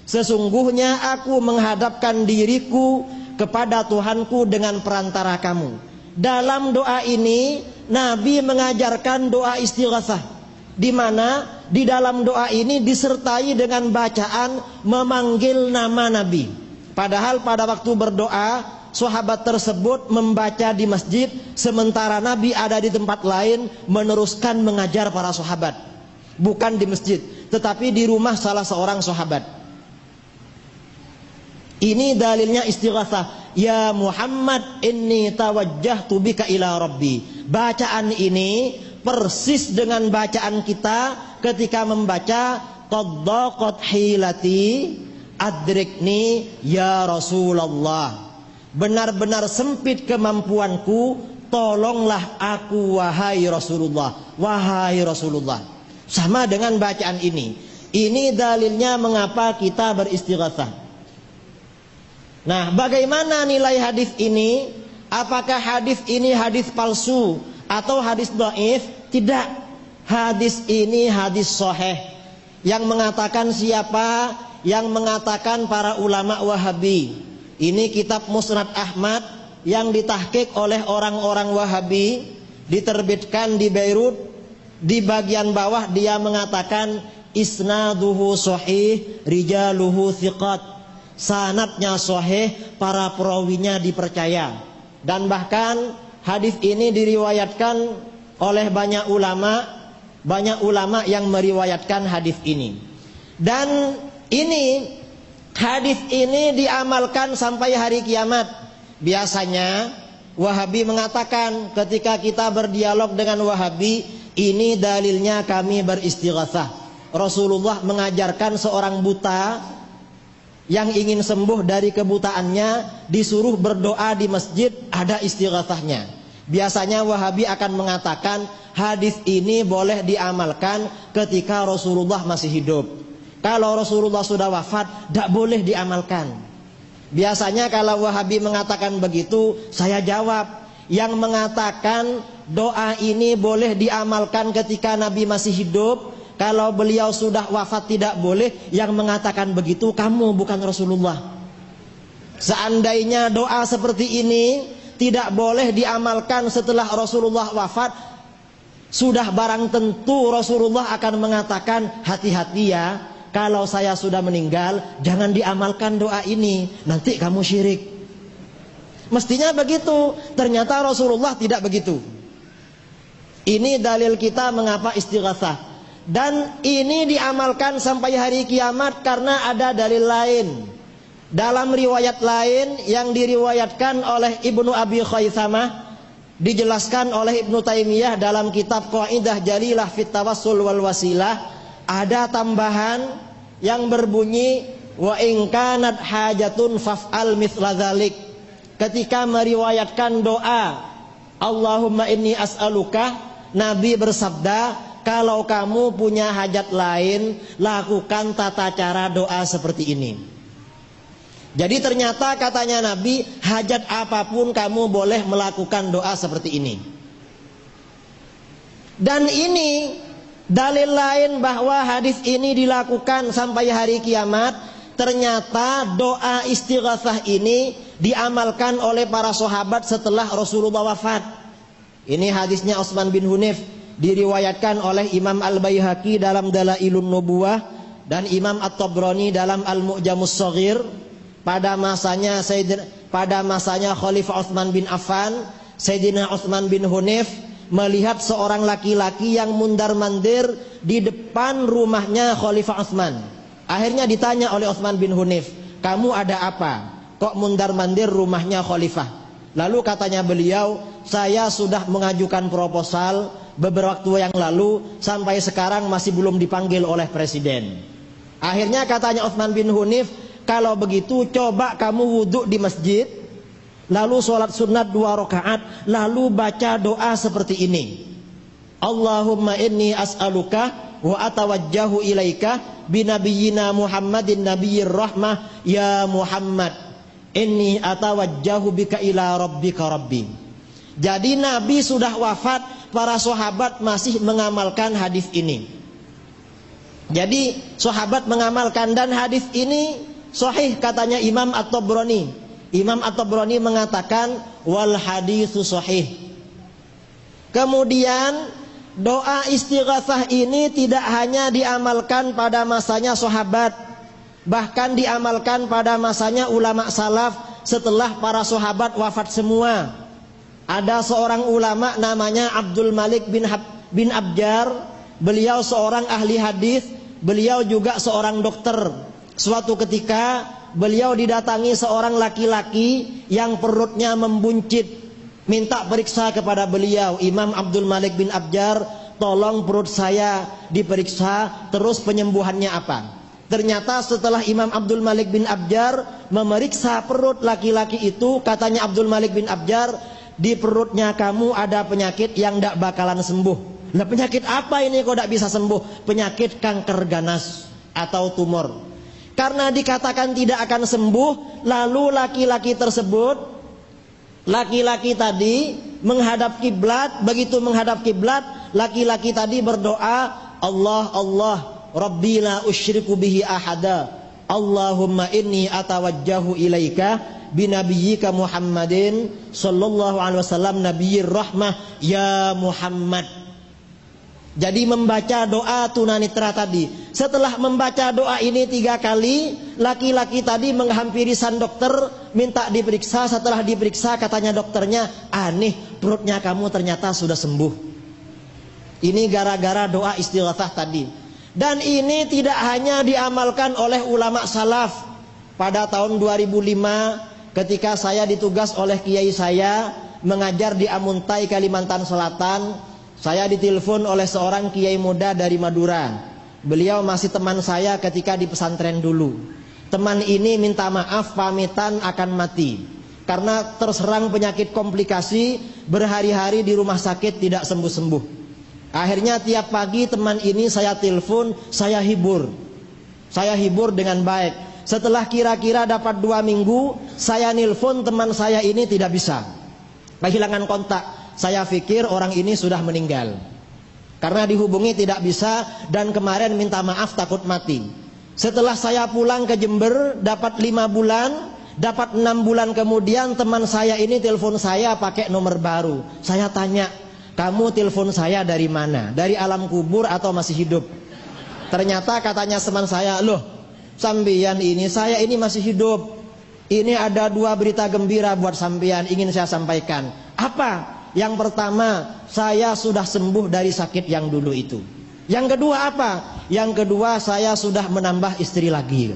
Speaker 5: sesungguhnya aku menghadapkan diriku kepada Tuhanku dengan perantara kamu. Dalam doa ini Nabi mengajarkan doa istighatsah, di mana di dalam doa ini disertai dengan bacaan memanggil nama Nabi. Padahal pada waktu berdoa sahabat tersebut membaca di masjid, sementara Nabi ada di tempat lain meneruskan mengajar para sahabat. Bukan di masjid, tetapi di rumah salah seorang sahabat. Ini dalilnya istighatsah. Ya Muhammad inni tawajjahtu bika ila rabbi. Bacaan ini persis dengan bacaan kita ketika membaca qaddaqat hilati adrikni ya Rasulullah. Benar-benar sempit kemampuanku, tolonglah aku wahai Rasulullah. Wahai Rasulullah. Sama dengan bacaan ini. Ini dalilnya mengapa kita beristighatsah. Nah, bagaimana nilai hadis ini? Apakah hadis ini hadis palsu atau hadis dhaif? Tidak. Hadis ini hadis sahih. Yang mengatakan siapa? Yang mengatakan para ulama Wahabi. Ini kitab Musnad Ahmad yang ditahqiq oleh orang-orang Wahabi, diterbitkan di Beirut. Di bagian bawah dia mengatakan isnaduhu sahih, rijaluhu thiqat. Sanadnya sahih, para perawinya dipercaya. Dan bahkan hadis ini diriwayatkan oleh banyak ulama yang meriwayatkan hadis ini. Dan ini hadis ini diamalkan sampai hari kiamat. Biasanya Wahabi mengatakan ketika kita berdialog dengan Wahabi, ini dalilnya kami beristighatsah. Rasulullah mengajarkan seorang buta yang ingin sembuh dari kebutaannya disuruh berdoa di masjid, ada istighatsahnya. Biasanya Wahabi akan mengatakan hadis ini boleh diamalkan ketika Rasulullah masih hidup. Kalau Rasulullah sudah wafat, tidak boleh diamalkan. Biasanya kalau Wahabi mengatakan begitu, saya jawab, yang mengatakan doa ini boleh diamalkan ketika Nabi masih hidup. Kalau beliau sudah wafat tidak boleh. Yang mengatakan begitu kamu, bukan Rasulullah. Seandainya doa seperti ini tidak boleh diamalkan setelah Rasulullah wafat, sudah barang tentu Rasulullah akan mengatakan, hati-hati ya, kalau saya sudah meninggal jangan diamalkan doa ini, nanti kamu syirik. Mestinya begitu. Ternyata Rasulullah tidak begitu. Ini dalil kita mengapa istighatsah. Dan ini diamalkan sampai hari kiamat karena ada dalil lain. Dalam riwayat lain yang diriwayatkan oleh Ibnu Abi Khaythamah, dijelaskan oleh Ibnu Taimiyah dalam kitab Qaidah Jalilah fit Tawassul wal Wasilah, ada tambahan yang berbunyi wa in kanat hajatun faf'al mithla dzalik. Ketika meriwayatkan doa Allahumma inni as'aluka, Nabi bersabda, kalau kamu punya hajat lain, lakukan tata cara doa seperti ini. Jadi ternyata katanya Nabi, hajat apapun kamu boleh melakukan doa seperti ini. Dan ini dalil lain bahwa hadis ini dilakukan sampai hari kiamat. Ternyata doa istighatsah ini diamalkan oleh para sahabat setelah Rasulullah wafat. Ini hadisnya Utsman bin Hunayf, diriwayatkan oleh Imam Al-Baihaqi dalam Dalailun Nubuwah dan Imam At-Tabrani dalam Al-Mu'jamus Shaghir. Pada masanya Khalifah Utsman bin Affan, Sayyidina Utsman bin Hunayf melihat seorang laki-laki yang mundar-mandir di depan rumahnya Khalifah Utsman. Akhirnya ditanya oleh Utsman bin Hunayf, kamu ada apa? Kok mundar-mandir rumahnya Khalifah? Lalu katanya beliau, saya sudah mengajukan proposal beberapa waktu yang lalu, sampai sekarang masih belum dipanggil oleh presiden. Akhirnya katanya Utsman bin Hunayf, kalau begitu coba kamu wudhu di masjid, lalu sholat sunat 2 rakaat, lalu baca doa seperti ini. Allahumma inni as'aluka wa atawajjahu ilaika binabiyyina Muhammadin nabiyyir rahmah ya Muhammad inni atawajjahu bika ila rabbika rabbi. Jadi Nabi sudah wafat, para sahabat masih mengamalkan hadis ini. Jadi sahabat mengamalkan, dan hadis ini sahih katanya Imam At-Tabrani. Imam At-Tabrani mengatakan wal haditsu sahih. Kemudian doa istighatsah ini tidak hanya diamalkan pada masanya sahabat, bahkan diamalkan pada masanya ulama salaf setelah para sahabat wafat semua. Ada seorang ulama namanya Abdul Malik bin Abjar. Beliau seorang ahli hadis, beliau juga seorang dokter. Suatu ketika beliau didatangi seorang laki-laki yang perutnya membuncit, minta periksa kepada beliau. Imam Abdul Malik bin Abjar, tolong perut saya diperiksa, terus penyembuhannya apa? Ternyata setelah Imam Abdul Malik bin Abjar memeriksa perut laki-laki itu, katanya Abdul Malik bin Abjar, di perutnya kamu ada penyakit yang tidak bakalan sembuh. Nah, penyakit apa ini kok tidak bisa sembuh? Penyakit kanker ganas atau tumor. Karena dikatakan tidak akan sembuh, lalu laki-laki tadi menghadap kiblat. Begitu menghadap kiblat, laki-laki tadi berdoa, Allah, Allah, Rabbi la usyriku bihi ahada, Allahumma inni atawajjahu ilaika binabiyyika Muhammadin sallallahu alaihi wasallam nabiyyir rahmah ya Muhammad. Jadi membaca doa tunanitra tadi. Setelah membaca doa ini 3 kali, laki-laki tadi menghampiri sang dokter, minta diperiksa. Setelah diperiksa, katanya dokternya, aneh, perutnya kamu ternyata sudah sembuh. Ini gara-gara doa istighatsah tadi. Dan ini tidak hanya diamalkan oleh ulama salaf. Pada tahun 2005, ketika saya ditugas oleh kiai saya mengajar di Amuntai, Kalimantan Selatan, saya ditelepon oleh seorang kiai muda dari Madura. Beliau masih teman saya ketika di pesantren dulu. Teman ini minta maaf, pamitan akan mati karena terserang penyakit komplikasi, berhari-hari di rumah sakit tidak sembuh-sembuh. Akhirnya tiap pagi teman ini saya telepon, saya hibur dengan baik. Setelah kira-kira dapat 2 minggu, saya nelpon teman saya ini tidak bisa, kehilangan kontak. saya pikir orang ini sudah meninggal. Karena dihubungi tidak bisa dan kemarin minta maaf takut mati. Setelah saya pulang ke Jember dapat 5 bulan, dapat 6 bulan kemudian teman saya ini telepon saya pakai nomor baru. Saya tanya, kamu telepon saya dari mana? Dari alam kubur atau masih hidup? Ternyata katanya teman saya, loh sambian ini, saya ini masih hidup. Ini ada 2 berita gembira buat sampean ingin saya sampaikan. Apa? Yang pertama, saya sudah sembuh dari sakit yang dulu itu. Yang kedua apa? Yang kedua, saya sudah menambah istri lagi.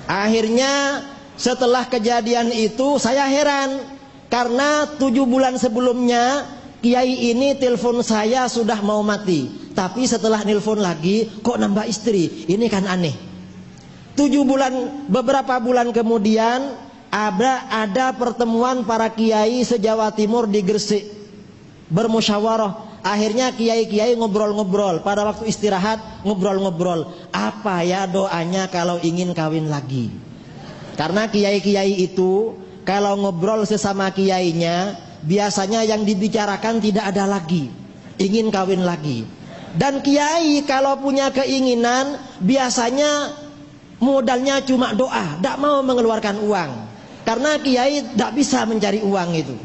Speaker 5: Akhirnya setelah kejadian itu saya heran. Karena 7 bulan sebelumnya kiai ini telepon saya sudah mau mati. Tapi setelah nelpon lagi kok nambah istri. Ini kan aneh. 7 bulan, beberapa bulan kemudian ada pertemuan para kiai se-Jawa Timur di Gresik, bermusyawarah. Akhirnya kiai-kiai ngobrol-ngobrol. Pada waktu istirahat ngobrol-ngobrol. Apa ya doanya kalau ingin kawin lagi? Karena kiai-kiai itu kalau ngobrol sesama kiainya, biasanya yang dibicarakan tidak ada lagi, ingin kawin lagi. Dan kiai kalau punya keinginan biasanya modalnya cuma doa, tidak mau mengeluarkan uang. Karena kiai tidak bisa mencari uang itu.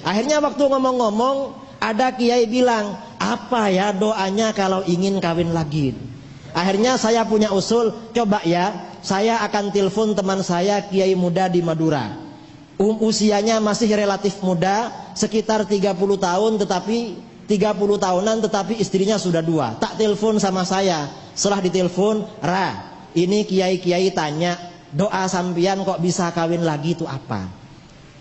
Speaker 5: Akhirnya waktu ngomong-ngomong, ada kiai bilang, apa ya doanya kalau ingin kawin lagi? Akhirnya saya punya usul, coba ya, saya akan telepon teman saya kiai muda di Madura. Usianya masih relatif muda, sekitar 30 tahun, tetapi 30 tahunan, tetapi istrinya sudah 2. Tak telepon sama saya. Setelah ditelepon, ini kiai-kiai tanya, doa sampian kok bisa kawin lagi itu apa?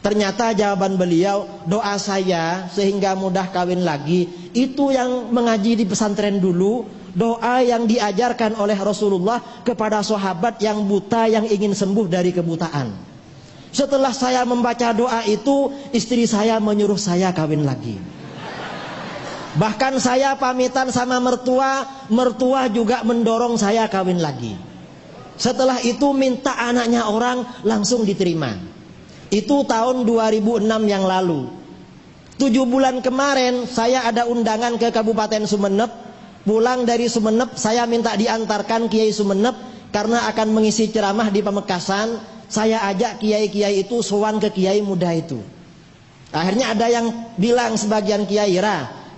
Speaker 5: Ternyata jawaban beliau, doa saya sehingga mudah kawin lagi itu yang mengaji di pesantren dulu, doa yang diajarkan oleh Rasulullah kepada sahabat yang buta yang ingin sembuh dari kebutaan. Setelah saya membaca doa itu, istri saya menyuruh saya kawin lagi. Bahkan saya pamitan sama mertua, mertua juga mendorong saya kawin lagi. Setelah itu minta anaknya orang langsung diterima. Itu tahun 2006 yang lalu. 7 bulan kemarin saya ada undangan ke Kabupaten Sumeneb. Pulang dari Sumeneb saya minta diantarkan Kiai Sumeneb karena akan mengisi ceramah di Pamekasan. Saya ajak kiai-kiai itu sowan ke kiai muda itu. Akhirnya ada yang bilang sebagian kiai,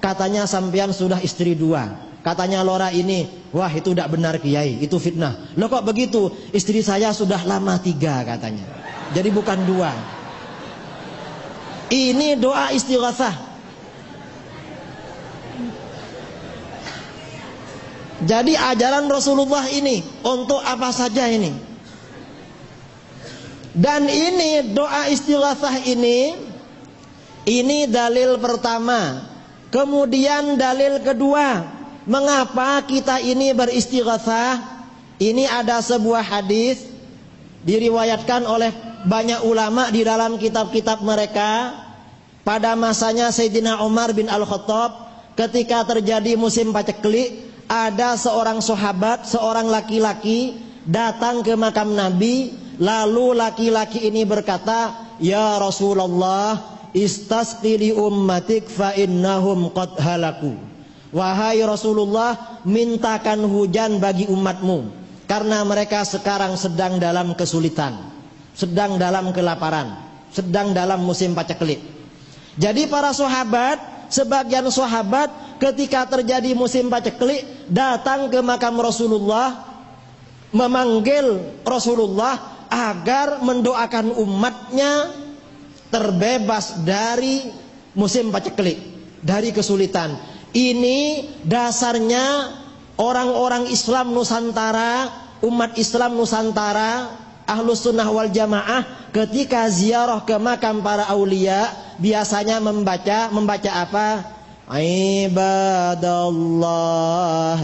Speaker 5: katanya sampean sudah istri 2. Katanya Lora ini, wah itu tidak benar kiai, itu fitnah. Loh kok begitu? Istri saya sudah lama 3 katanya. Jadi bukan 2. Ini doa istighatsah. Jadi ajaran Rasulullah ini untuk apa saja ini? Dan ini doa istighatsah ini dalil pertama. Kemudian dalil kedua, mengapa kita ini beristighatsah? Ini ada sebuah hadis diriwayatkan oleh banyak ulama di dalam kitab-kitab mereka. Pada masanya Sayyidina Umar bin Al-Khattab, ketika terjadi musim paceklik, ada seorang sahabat, seorang laki-laki datang ke makam Nabi. Lalu laki-laki ini berkata, ya Rasulullah, istasqi li ummatik fa innahum qad halaku. Wahai Rasulullah, mintakan hujan bagi umatmu karena mereka sekarang sedang dalam kesulitan, sedang dalam kelaparan, sedang dalam musim paceklik. Jadi para sahabat, sebagian sahabat ketika terjadi musim paceklik datang ke makam Rasulullah, memanggil Rasulullah agar mendoakan umatnya terbebas dari musim paceklik, dari kesulitan. Ini dasarnya orang-orang Islam Nusantara, umat Islam Nusantara, Ahlus Sunnah wal Jamaah, ketika ziarah ke makam para aulia biasanya membaca apa? Ibadallah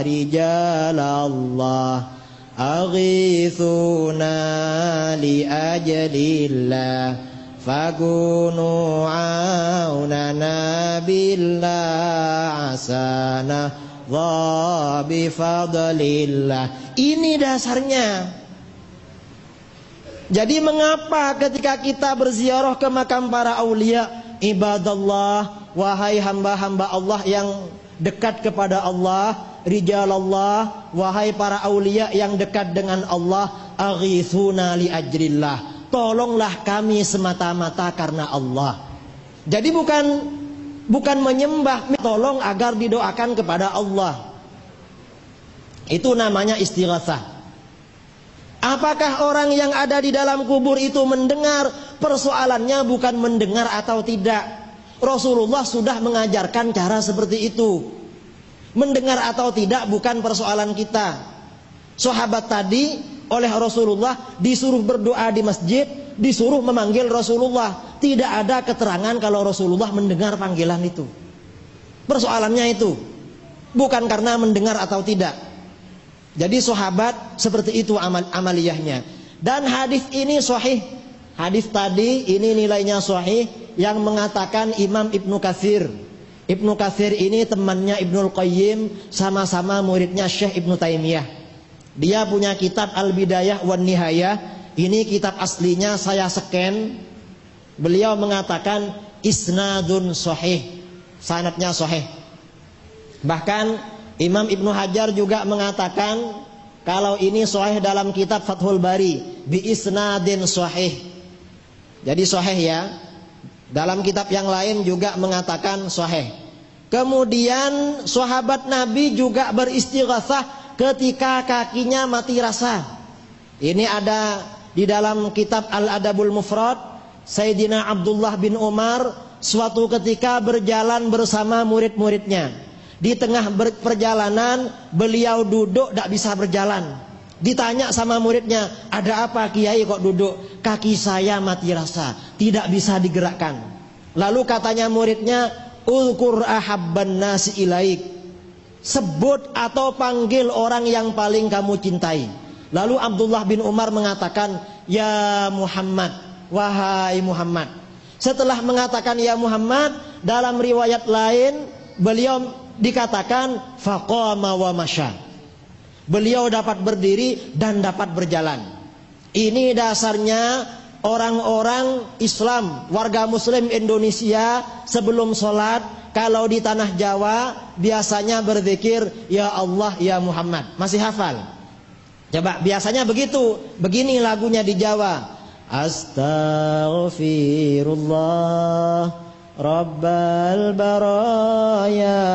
Speaker 5: rijalallah aghithuna li ajalillah fakunu aunana billah asana bi fadlillah. Ini dasarnya. Jadi mengapa ketika kita berziarah ke makam para aulia ibadallah, wahai hamba-hamba Allah yang dekat kepada Allah, rijalallah, wahai para aulia yang dekat dengan Allah, aghithuna li ajrillah, tolonglah kami semata-mata karena Allah. Jadi bukan menyembah, tolong agar didoakan kepada Allah. Itu namanya istighatsah. Apakah orang yang ada di dalam kubur itu mendengar? Persoalannya bukan mendengar atau tidak. Rasulullah sudah mengajarkan cara seperti itu. Mendengar atau tidak bukan persoalan kita. Sahabat tadi oleh Rasulullah disuruh berdoa di masjid, disuruh memanggil Rasulullah. Tidak ada keterangan kalau Rasulullah mendengar panggilan itu. Persoalannya itu bukan karena mendengar atau tidak. Jadi sahabat seperti itu amaliyahnya. Dan hadis ini sahih. Hadis tadi ini nilainya sahih yang mengatakan Imam Ibnu Katsir. Ibnu Katsir ini temannya Ibnul Qayyim, sama-sama muridnya Syekh Ibnu Taimiyah. Dia punya kitab Al-Bidayah wan Nihayah. Ini kitab aslinya saya scan. Beliau mengatakan isnadun sahih. Sanadnya sahih. Bahkan Imam Ibnu Hajar juga mengatakan kalau ini sahih dalam kitab Fathul Bari bi isnadin sahih. Jadi sahih ya. Dalam kitab yang lain juga mengatakan sahih. Kemudian sahabat Nabi juga beristighatsah ketika kakinya mati rasa. Ini ada di dalam kitab Al-Adabul Mufrad. Sayyidina Abdullah bin Umar suatu ketika berjalan bersama murid-muridnya. Di tengah perjalanan beliau duduk tidak bisa berjalan. Ditanya sama muridnya, ada apa Kiai kok duduk? Kaki saya mati rasa, tidak bisa digerakkan. Lalu katanya muridnya, ulkur ahabban nasi ilaik, sebut atau panggil orang yang paling kamu cintai. Lalu Abdullah bin Umar mengatakan, ya Muhammad, wahai Muhammad. Setelah mengatakan ya Muhammad, dalam riwayat lain beliau dikatakan faqama wa masya. Beliau dapat berdiri dan dapat berjalan. Ini dasarnya orang-orang Islam, warga muslim Indonesia sebelum sholat, kalau di tanah Jawa biasanya berzikir ya Allah ya Muhammad. Masih hafal? Coba biasanya begitu. Begini lagunya di Jawa. Astaghfirullah Rabbal baraya,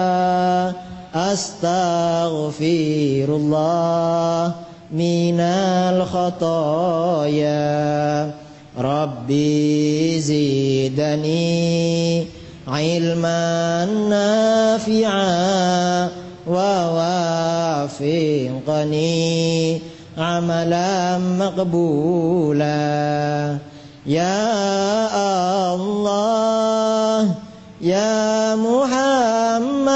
Speaker 5: astaghfirullah minal khataya, Rabbi zidani ilman nafi'a wa wafiqani amalan maqbula. Ya Allah, ya Muhammad,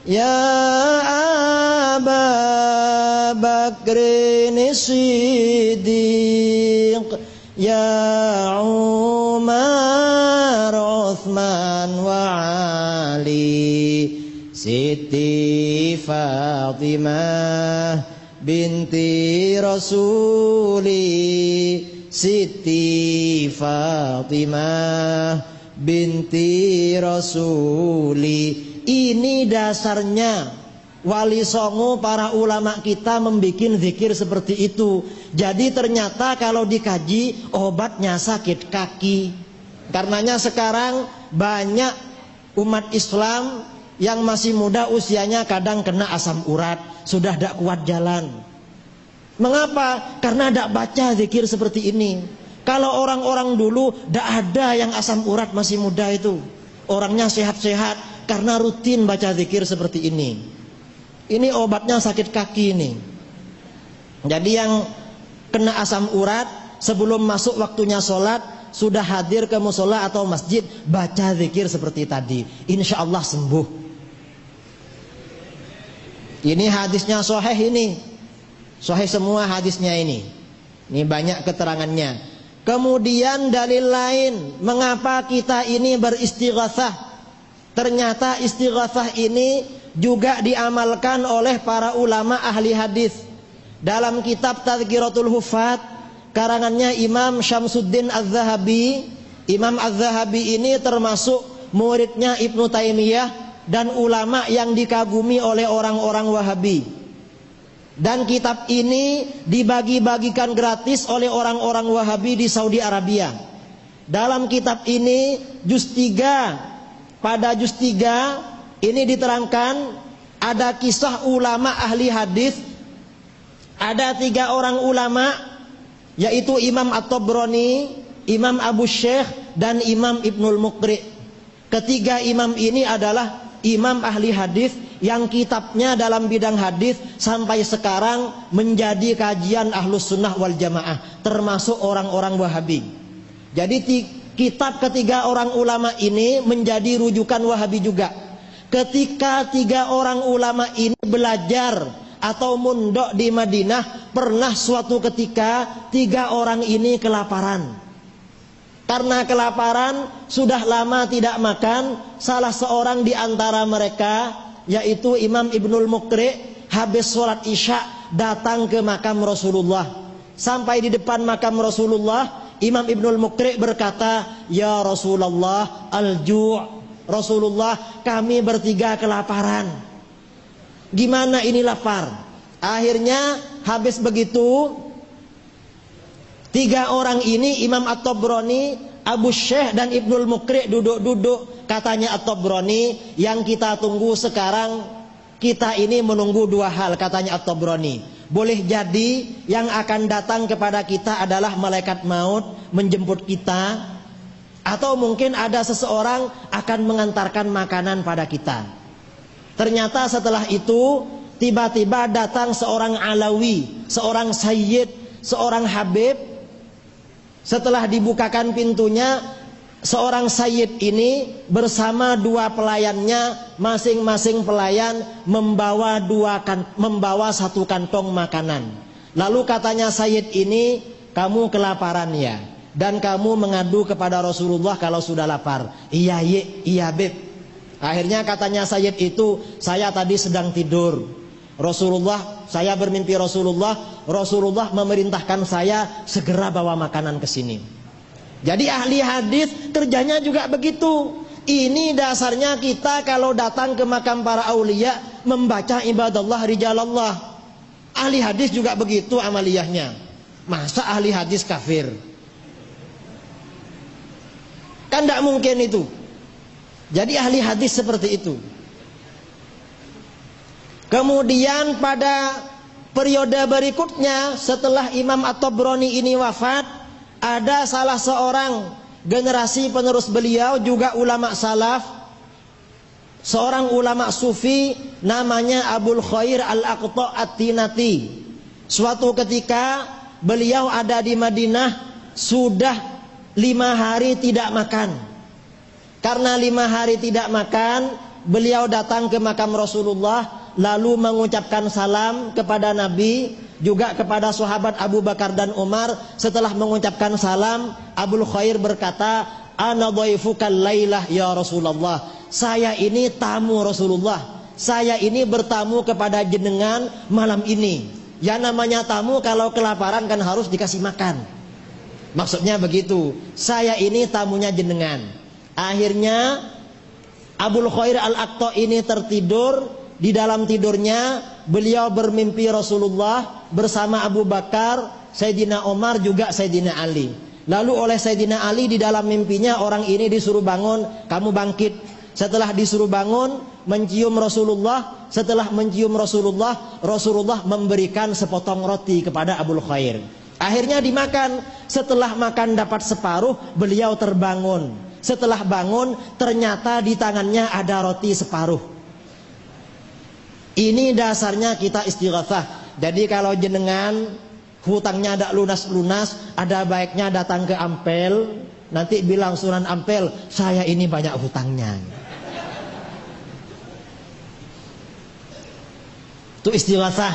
Speaker 5: ya Aba Bakrin Siddiq, ya Umar, Uthman wa Ali, Siti Fatimah binti Rasuli, Siti Fatimah binti Rasuli. Ini dasarnya Wali Songo, para ulama kita membikin zikir seperti itu. Jadi ternyata kalau dikaji obatnya sakit kaki. Karenanya sekarang banyak umat Islam yang masih muda usianya kadang kena asam urat, sudah tidak kuat jalan. Mengapa? Karena tidak baca zikir seperti ini. Kalau orang-orang dulu tidak ada yang asam urat masih muda itu. Orangnya sehat-sehat karena rutin baca zikir seperti ini. Ini obatnya sakit kaki ini. Jadi yang kena asam urat sebelum masuk waktunya sholat sudah hadir ke musola atau masjid, baca zikir seperti tadi. Insya Allah sembuh. Ini hadisnya sahih ini. Sahih semua hadisnya ini. Ini banyak keterangannya. Kemudian dalil lain, mengapa kita ini beristighatsah? Ternyata istighatsah ini juga diamalkan oleh para ulama ahli hadis. Dalam kitab Tadhkiratul Hufat karangannya Imam Syamsuddin Az-Zahabi, Imam Az-Zahabi ini termasuk muridnya Ibnu Taimiyah dan ulama yang dikagumi oleh orang-orang Wahabi. Dan kitab ini dibagi-bagikan gratis oleh orang-orang Wahabi di Saudi Arabia. Dalam kitab ini juz 3, pada juz 3 ini diterangkan ada kisah ulama ahli hadis. Ada 3 orang ulama, yaitu Imam At-Tabrani, Imam Abu Syekh, dan Imam Ibnul Muqri. Ketiga imam ini adalah imam ahli hadis yang kitabnya dalam bidang hadis sampai sekarang menjadi kajian Ahlus Sunnah wal Jamaah, termasuk orang-orang Wahabi. Jadi kitab ketiga orang ulama ini menjadi rujukan Wahabi juga. Ketika 3 orang ulama ini belajar atau mondok di Madinah, pernah suatu ketika 3 orang ini kelaparan. Karena kelaparan, sudah lama tidak makan, salah seorang di antara mereka, yaitu Imam Ibnul Muqri, habis sholat isya datang ke makam Rasulullah. Sampai di depan makam Rasulullah, Imam Ibnul Muqri berkata, "Ya Rasulullah, al-ju'." Rasulullah, kami bertiga kelaparan. Gimana ini lapar? Akhirnya habis begitu, 3 orang ini, Imam At-Tabrani, Abu Syekh, dan Ibnul Muqri duduk-duduk. Katanya At-Tabrani, yang kita tunggu sekarang, kita ini menunggu 2 hal, katanya At-Tabrani. Boleh jadi yang akan datang kepada kita adalah malaikat maut menjemput kita, atau mungkin ada seseorang akan mengantarkan makanan pada kita. Ternyata setelah itu tiba-tiba datang seorang Alawi, seorang Sayyid, seorang Habib. Setelah dibukakan pintunya, seorang Sayyid ini bersama 2 pelayannya, masing-masing pelayan membawa 1 kantong makanan. Lalu katanya Sayyid ini, "Kamu kelaparan ya? Dan kamu mengadu kepada Rasulullah kalau sudah lapar." "Iya, iya Beb." Akhirnya katanya Sayyid itu, "Saya tadi sedang tidur. Saya bermimpi Rasulullah memerintahkan saya segera bawa makanan ke sini." Jadi ahli hadis kerjanya juga begitu. Ini dasarnya kita kalau datang ke makam para aulia membaca ibadallah rijalallah. Ahli hadis juga begitu amaliyahnya. Masa ahli hadis kafir? Kan tidak mungkin itu. Jadi ahli hadis seperti itu. Kemudian pada periode berikutnya, setelah Imam At-Tabrani ini wafat, ada salah seorang generasi penerus beliau, juga ulama salaf, seorang ulama sufi namanya Abul Khair Al-Aqta At-Tinati. Suatu ketika beliau ada di Madinah, sudah 5 hari tidak makan. Karena 5 hari tidak makan, beliau datang ke makam Rasulullah, lalu mengucapkan salam kepada Nabi, juga kepada sahabat Abu Bakar dan Umar. Setelah mengucapkan salam, Abul Khair berkata, "Ana dhaifuka lailah ya Rasulullah." Saya ini tamu Rasulullah. Saya ini bertamu kepada jenengan malam ini. Ya namanya tamu kalau kelaparan kan harus dikasih makan. Maksudnya begitu. Saya ini tamunya jenengan. Akhirnya Abul Khair Al-Aqta ini tertidur. Di dalam tidurnya beliau bermimpi Rasulullah bersama Abu Bakar, Sayyidina Umar, juga Sayyidina Ali. Lalu oleh Sayyidina Ali di dalam mimpinya orang ini disuruh bangun, "Kamu bangkit." Setelah disuruh bangun, mencium Rasulullah. Setelah mencium Rasulullah, Rasulullah memberikan sepotong roti kepada Abul Khair. Akhirnya dimakan. Setelah makan dapat separuh, beliau terbangun. Setelah bangun, ternyata di tangannya ada roti separuh. Ini dasarnya kita istighatsah. Jadi kalau jenengan hutangnya ada lunas-lunas, ada baiknya datang ke Ampel. Nanti bilang Sunan Ampel, "Saya ini banyak hutangnya." Itu istighatsah.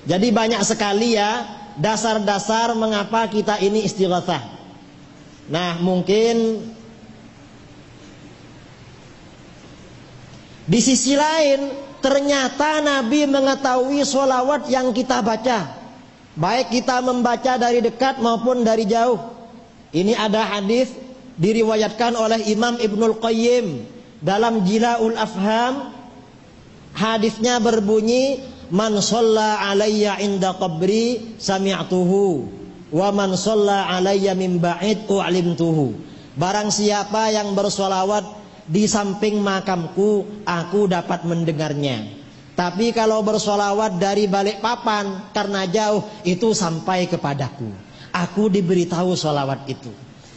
Speaker 5: Jadi banyak sekali ya dasar-dasar mengapa kita ini istighatsah. Nah, mungkin di sisi lain, ternyata Nabi mengetahui sholawat yang kita baca, baik kita membaca dari dekat maupun dari jauh. Ini ada hadis diriwayatkan oleh Imam Ibnul Qayyim dalam Jila'ul Afham. Hadisnya berbunyi, man shalla alayya inda qabri sami'tuhu wa man shalla alayya min ba'id u'limtuhu. Barang siapa yang bersolawat di samping makamku, aku dapat mendengarnya. Tapi kalau bersolawat dari balik papan karena jauh, itu sampai kepadaku, aku diberitahu solawat itu.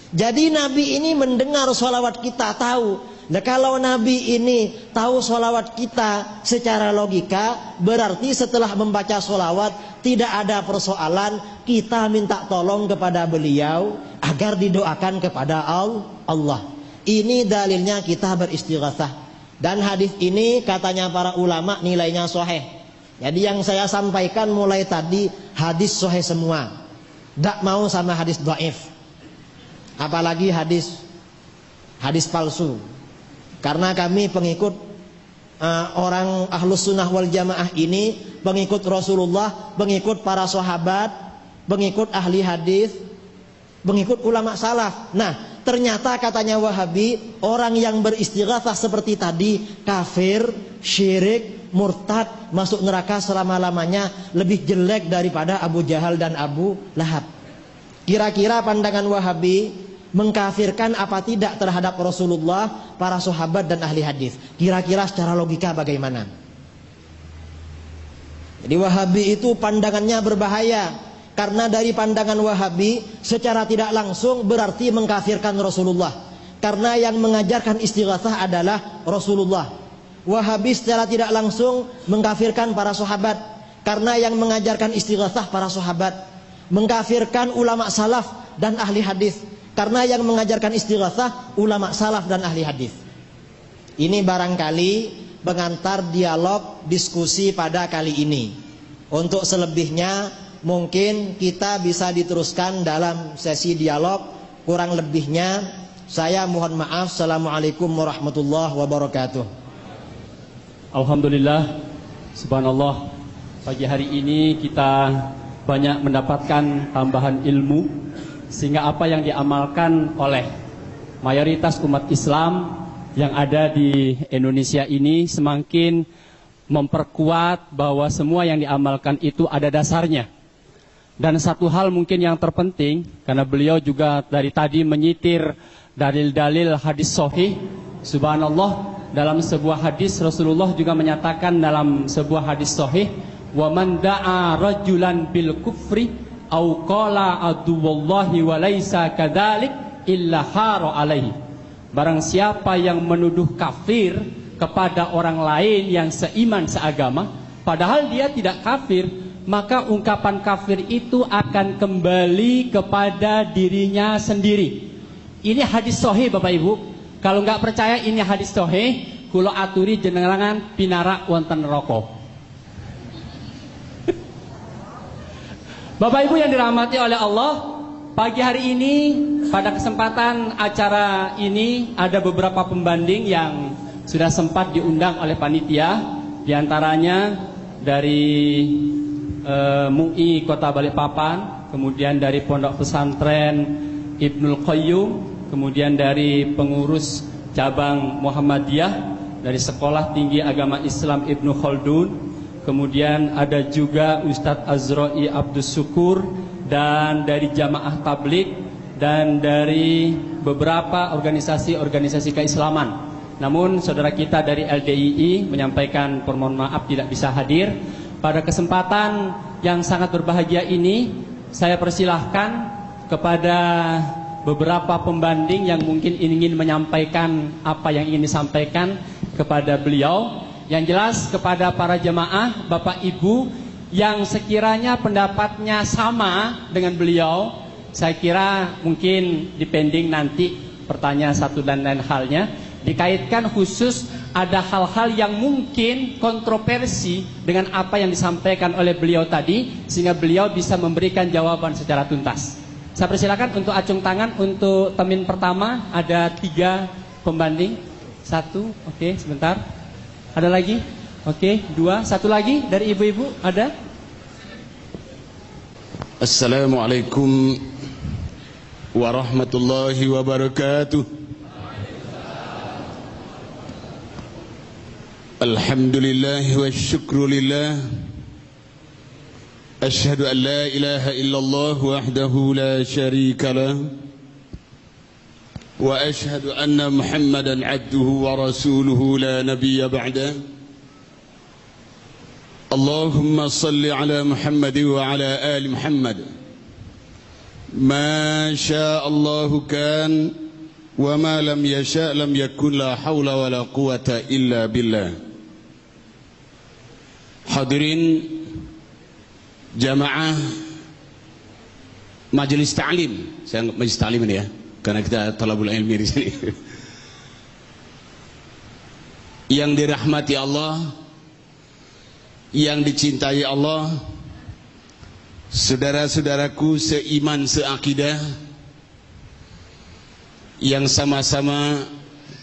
Speaker 5: Jadi Nabi ini mendengar solawat kita, tahu. Nah, kalau Nabi ini tahu solawat kita secara logika, berarti setelah membaca solawat tidak ada persoalan kita minta tolong kepada beliau agar didoakan kepada Allah. Ini dalilnya kita beristighatsah. Dan hadis ini katanya para ulama nilainya sahih. Jadi yang saya sampaikan mulai tadi hadis sahih semua. Tidak mau sama hadis dhaif. Apalagi hadis palsu. Karena kami pengikut orang ahlus sunnah wal jamaah ini, pengikut Rasulullah, pengikut para sahabat, pengikut ahli hadis, pengikut ulama salaf. Nah, ternyata katanya Wahabi, orang yang beristighatsah seperti tadi kafir, syirik, murtad, masuk neraka selama-lamanya, lebih jelek daripada Abu Jahal dan Abu Lahab. Kira-kira pandangan Wahabi mengkafirkan apa tidak terhadap Rasulullah, para sahabat dan ahli hadis? Kira-kira secara logika bagaimana? Jadi Wahabi itu pandangannya berbahaya, karena dari pandangan Wahabi secara tidak langsung berarti mengkafirkan Rasulullah, karena yang mengajarkan istighatsah adalah Rasulullah. Wahabi secara tidak langsung mengkafirkan para sahabat, karena yang mengajarkan istighatsah para sahabat. Mengkafirkan ulama salaf dan ahli hadis, karena yang mengajarkan istighatsah ulama salaf dan ahli hadis. Ini barangkali pengantar dialog diskusi pada kali ini. Untuk selebihnya mungkin kita bisa diteruskan dalam sesi dialog. Kurang lebihnya saya mohon maaf. Assalamualaikum warahmatullahi wabarakatuh.
Speaker 3: Alhamdulillah, subhanallah, pagi hari ini kita banyak mendapatkan tambahan ilmu, sehingga apa yang diamalkan oleh mayoritas umat Islam yang ada di Indonesia ini semakin memperkuat bahwa semua yang diamalkan itu ada dasarnya. Dan satu hal mungkin yang terpenting, karena beliau juga dari tadi menyitir dalil-dalil hadis sahih, subhanallah, dalam sebuah hadis Rasulullah juga menyatakan dalam sebuah hadis sahih, wa man da'a rajulan bil kufri au qala aduwallahi wa laisa kadzalik illa hara alaihi. Barang siapa yang menuduh kafir kepada orang lain yang seiman seagama, padahal dia tidak kafir, maka ungkapan kafir itu akan kembali kepada dirinya sendiri. Ini hadis sahih Bapak Ibu. Kalau nggak percaya ini hadis sahih, kula aturi jenengan pinara wonten neraka. Bapak Ibu yang dirahmati oleh Allah, pagi hari ini pada kesempatan acara ini ada beberapa pembanding yang sudah sempat diundang oleh panitia, diantaranya dari MUI Kota Balikpapan, kemudian dari Pondok Pesantren Ibnul Qayyum, kemudian dari pengurus cabang Muhammadiyah, dari Sekolah Tinggi Agama Islam Ibnu Khaldun, kemudian ada juga Ustadz Azra'i Abdus Syukur, dan dari Jamaah Tabligh, dan dari beberapa organisasi-organisasi keislaman. Namun saudara kita dari LDII menyampaikan permohonan maaf tidak bisa hadir. Pada kesempatan yang sangat berbahagia ini, saya persilahkan kepada beberapa pembanding yang mungkin ingin menyampaikan apa yang ingin disampaikan kepada beliau. Yang jelas kepada para jemaah, Bapak Ibu yang sekiranya pendapatnya sama dengan beliau, saya kira mungkin dipending nanti pertanyaan satu dan lain halnya, dikaitkan khusus ada hal-hal yang mungkin kontroversi dengan apa yang disampaikan oleh beliau tadi, sehingga beliau bisa memberikan jawaban secara tuntas. Saya persilakan untuk acung tangan untuk termin pertama. Ada 3 pembanding. 1, oke, sebentar. Ada lagi? Oke, 2, 1 lagi dari ibu-ibu ada?
Speaker 6: Assalamualaikum warahmatullahi wabarakatuh. Alhamdulillah wa syukrulillah. Ashhadu an la ilaha illallah wahdahu la syarika lah. Wa ashhadu anna Muhammadan abduhu wa rasuluhu la nabiyya ba'dah. Allahumma salli ala Muhammad wa ala ali Muhammad. Ma syaa Allah kan wa ma lam yasha' lam yakun, la haula wa la quwata illa billah. Hadirin jamaah majelis ta'lim. Saya majelis ta'lim ini ya, karena kita talabul ilmi di sini. Yang dirahmati Allah, yang dicintai Allah, saudara-saudaraku seiman seakidah, yang sama-sama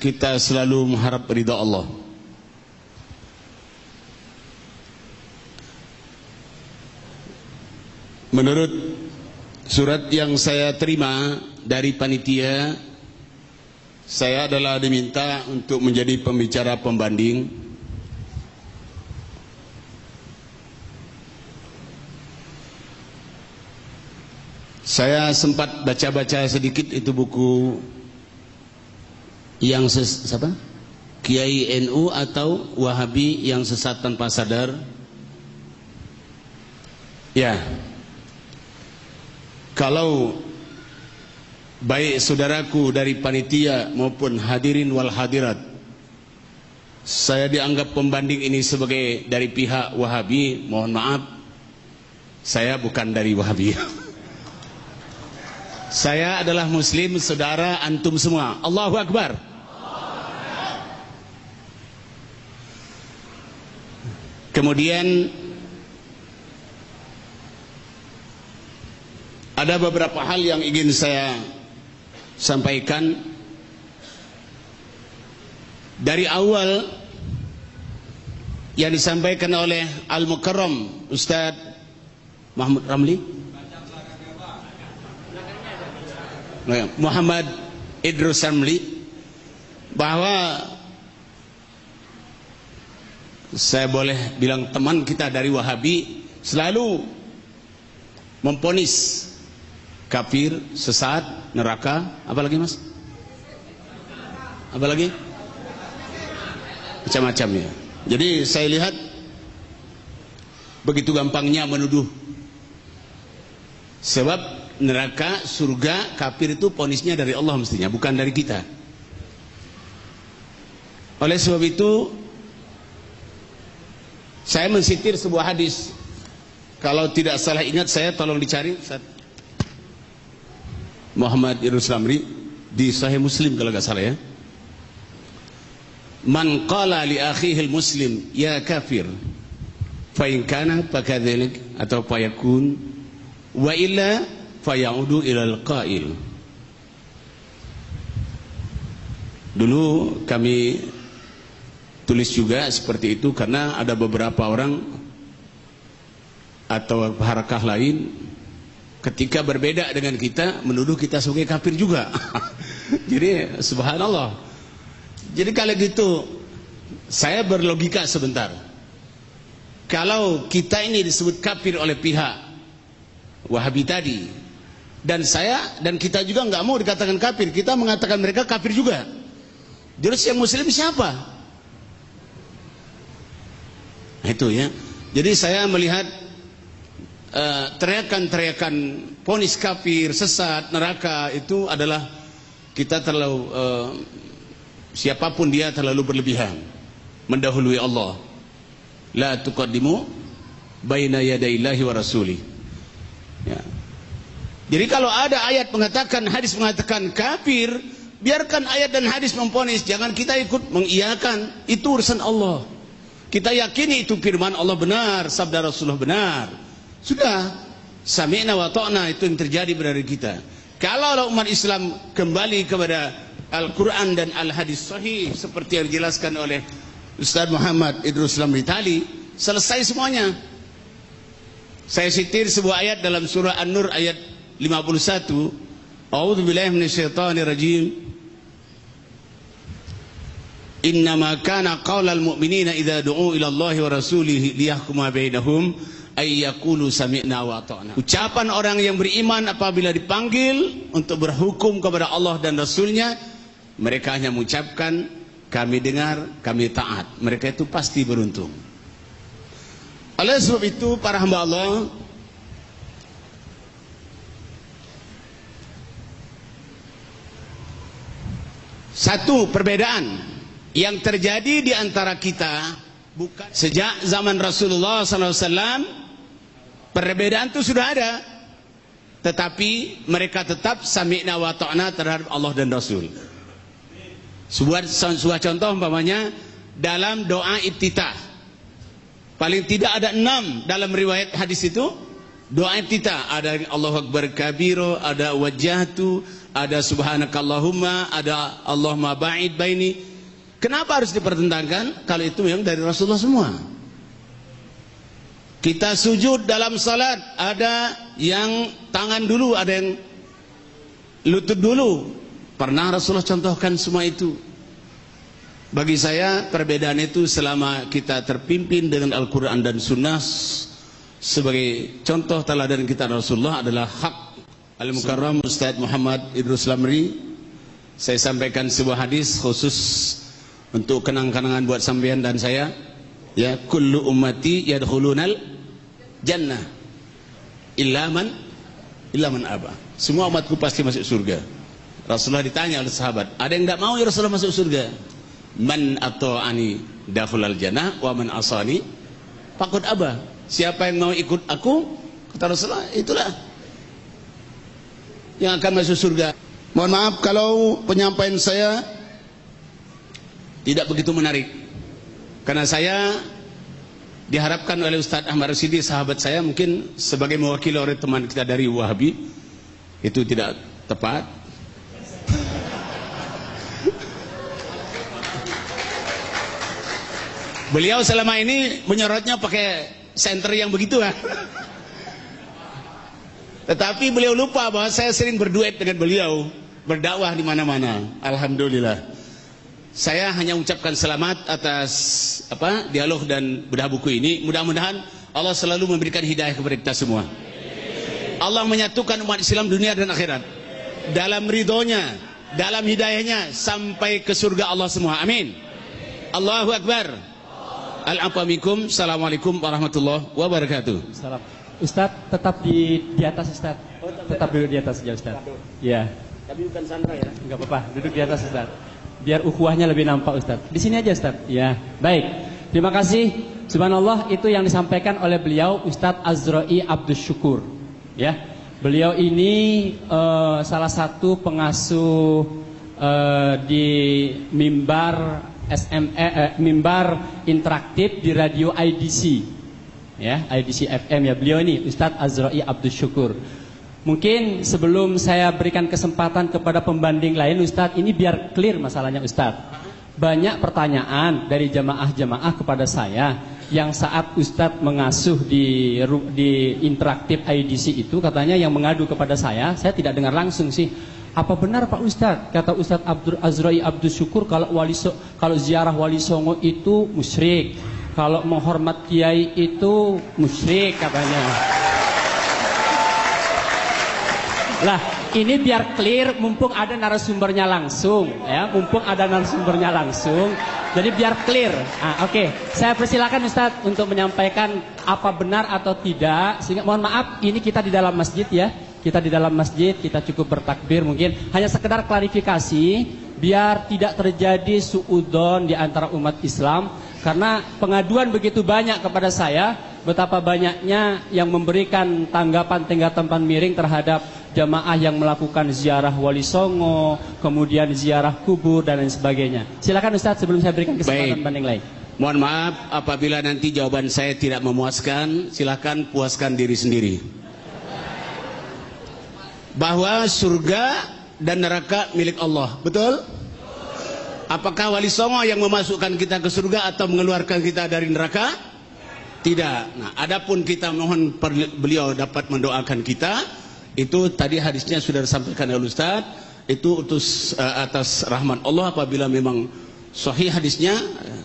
Speaker 6: kita selalu mengharap ridha Allah. Menurut surat yang saya terima dari panitia, saya adalah diminta untuk menjadi pembicara pembanding. Saya sempat baca-baca sedikit itu buku yang siapa? Kiai NU atau Wahabi yang sesat tanpa sadar. Ya. Kalau baik saudaraku dari panitia maupun hadirin wal hadirat, saya dianggap pembanding ini sebagai dari pihak Wahabi, mohon maaf, saya bukan dari Wahabi. Saya adalah muslim, saudara antum semua. Allahu Akbar. Kemudian ada beberapa hal yang ingin saya sampaikan. Dari awal yang disampaikan oleh Al-Mukarram Ustaz Mahmud Ramli, Muhammad Idrus Ramli, bahwa saya boleh bilang teman kita dari Wahabi selalu memponis kafir, sesat, neraka, apalagi mas? Apalagi? Macam-macam ya. Jadi saya lihat begitu gampangnya menuduh. Sebab neraka, surga, kafir itu ponisnya dari Allah mestinya, bukan dari kita. Oleh sebab itu saya mensitir sebuah hadis. Kalau tidak salah ingat saya, tolong dicari Muhammad Idrus Ramli di Sahih Muslim kalau nggak salah ya. Man qala li akhihil muslim ya kafir fa in kana fakadzalik atau fayakun wa illa fayaudu ilal qail. Dulu kami tulis juga seperti itu karena ada beberapa orang atau harakah lain ketika berbeda dengan kita menuduh kita sebagai kafir juga. Jadi subhanallah. Jadi kalau gitu saya berlogika sebentar. Kalau kita ini disebut kafir oleh pihak Wahabi tadi, dan saya dan kita juga nggak mau dikatakan kafir, kita mengatakan mereka kafir juga. Terus yang muslim siapa? Nah, itu ya. Jadi saya melihat teriakan-teriakan ponis kafir, sesat, neraka itu adalah kita terlalu siapapun dia terlalu berlebihan mendahului Allah. La tuqaddimu baina yadayillahi wa rasulih. Ya. Jadi kalau ada ayat mengatakan, hadis mengatakan kafir, biarkan ayat dan hadis memponis, jangan kita ikut mengiyakan. Itu urusan Allah. Kita yakini itu firman Allah benar, sabda Rasulullah benar. Sudah, sami'na wa ta'na, itu yang terjadi pada kita. Kalau umat Islam kembali kepada Al-Quran dan Al-Hadis Sahih seperti yang dijelaskan oleh Ustaz Muhammad Idrus Ramli tadi, selesai semuanya. Saya sitir sebuah ayat dalam surah An-Nur ayat 51. A'udzubillahi minasyaitonirrajim. Innama kana qaulal mu'minina idza du'u ila Allahi wa rasulihi liyahkuma bainahum ay yaqulu sami'na wa ata'na. Ucapan orang yang beriman apabila dipanggil untuk berhukum kepada Allah dan Rasulnya, mereka hanya mengucapkan kami dengar, kami taat. Mereka itu pasti beruntung. Oleh sebab itu para hamba Allah, satu perbedaan yang terjadi di antara kita bukan sejak zaman Rasulullah SAW, perbedaan itu sudah ada, tetapi mereka tetap sami'na wa ta'na terhadap Allah dan Rasul. Sebuah contoh umpamanya dalam doa iftitah, paling tidak ada 6 dalam riwayat hadis itu doa iftitah. Ada Allahu Akbar kabiro, ada wajjahtu, ada subhanakallahumma, ada Allahumma ba'id baini. Kenapa harus dipertentangkan kalau itu yang dari Rasulullah semua? Kita sujud dalam salat, ada yang tangan dulu, ada yang lutut dulu. Pernah Rasulullah contohkan semua itu. Bagi saya perbedaan itu selama kita terpimpin dengan Al-Quran dan Sunnah sebagai contoh teladan kita Rasulullah adalah hak. Al-Mukarram Ustaz Muhammad Idrus Lamri, saya sampaikan sebuah hadis khusus untuk kenang-kenangan buat sampean dan saya, ya, kullu ummati yadkhulunal jannah illa man aba. Semua umatku pasti masuk surga. Rasulullah ditanya oleh sahabat, ada yang tidak mau ya Rasulullah masuk surga? Man ata'ani dakhulal jannah wa man asani faqad aba. Siapa yang mau ikut aku, kata Rasulullah, itulah yang akan masuk surga. Mohon maaf kalau penyampaian saya tidak begitu menarik, karena saya diharapkan oleh Ustadz Ahmad Rasidi, sahabat saya, mungkin sebagai mewakili oleh teman kita dari Wahabi, itu tidak tepat. Beliau selama ini menyorotnya pakai senter yang begitu kan. Tetapi beliau lupa bahwa saya sering berduet dengan beliau, berdakwah di mana-mana. Alhamdulillah. Saya hanya ucapkan selamat atas dialog dan bedah buku ini. Mudah-mudahan Allah selalu memberikan hidayah kepada kita semua. Allah menyatukan umat Islam dunia dan akhirat dalam ridhonya, dalam hidayahnya sampai ke surga Allah semua. Amin. Allahu Akbar. Al-afamikum. Assalamualaikum warahmatullahi wabarakatuh.
Speaker 3: Salam. Ustadz tetap di atas Ustadz. Tetap duduk di atas saja Ustadz. Ya.
Speaker 6: Tapi bukan sandra ya.
Speaker 3: Enggak apa-apa, duduk di atas Ustadz. Biar ukhuwahnya lebih nampak Ustadz. Di sini aja Ustadz. Ya, baik. Terima kasih. Subhanallah, itu yang disampaikan oleh beliau Ustadz Azra'i Abdus Syukur. Ya, beliau ini salah satu pengasuh di mimbar mimbar interaktif di radio IDC. Ya, IDC FM ya. Beliau ini Ustadz Azra'i Abdus Syukur. Mungkin sebelum saya berikan kesempatan kepada pembanding lain Ustadz, ini biar clear masalahnya Ustadz. Banyak pertanyaan dari jamaah-jamaah kepada saya yang saat Ustadz mengasuh di interaktif IDC itu, katanya yang mengadu kepada saya tidak dengar langsung sih. Apa benar Pak Ustadz, kata Ustadz Azra'i Abdus Syukur, kalau ziarah Wali Songo itu musyrik, kalau menghormat kiai itu musyrik katanya. Lah, ini biar clear, mumpung ada narasumbernya langsung, ya, mumpung ada narasumbernya langsung, jadi biar clear. Oke. Saya persilakan Ustadz untuk menyampaikan apa benar atau tidak. Sehingga mohon maaf, ini kita di dalam masjid ya, kita di dalam masjid, kita cukup bertakbir, mungkin hanya sekedar klarifikasi, biar tidak terjadi suudzon di antara umat Islam. Karena pengaduan begitu banyak kepada saya, betapa banyaknya yang memberikan tanggapan miring terhadap jamaah yang melakukan ziarah Wali Songo, kemudian ziarah kubur dan lain sebagainya. Silakan Ustadz sebelum saya berikan kesempatan banding lain.
Speaker 6: Mohon maaf apabila nanti jawaban saya tidak memuaskan, silakan puaskan diri sendiri. Bahwa surga dan neraka milik Allah, betul? Apakah Wali Songo yang memasukkan kita ke surga atau mengeluarkan kita dari neraka? Tidak. Nah, adapun kita mohon beliau dapat mendoakan kita Itu tadi hadisnya sudah disampaikan oleh Ustaz. Itu atas rahmat Allah. Apabila memang sahih hadisnya,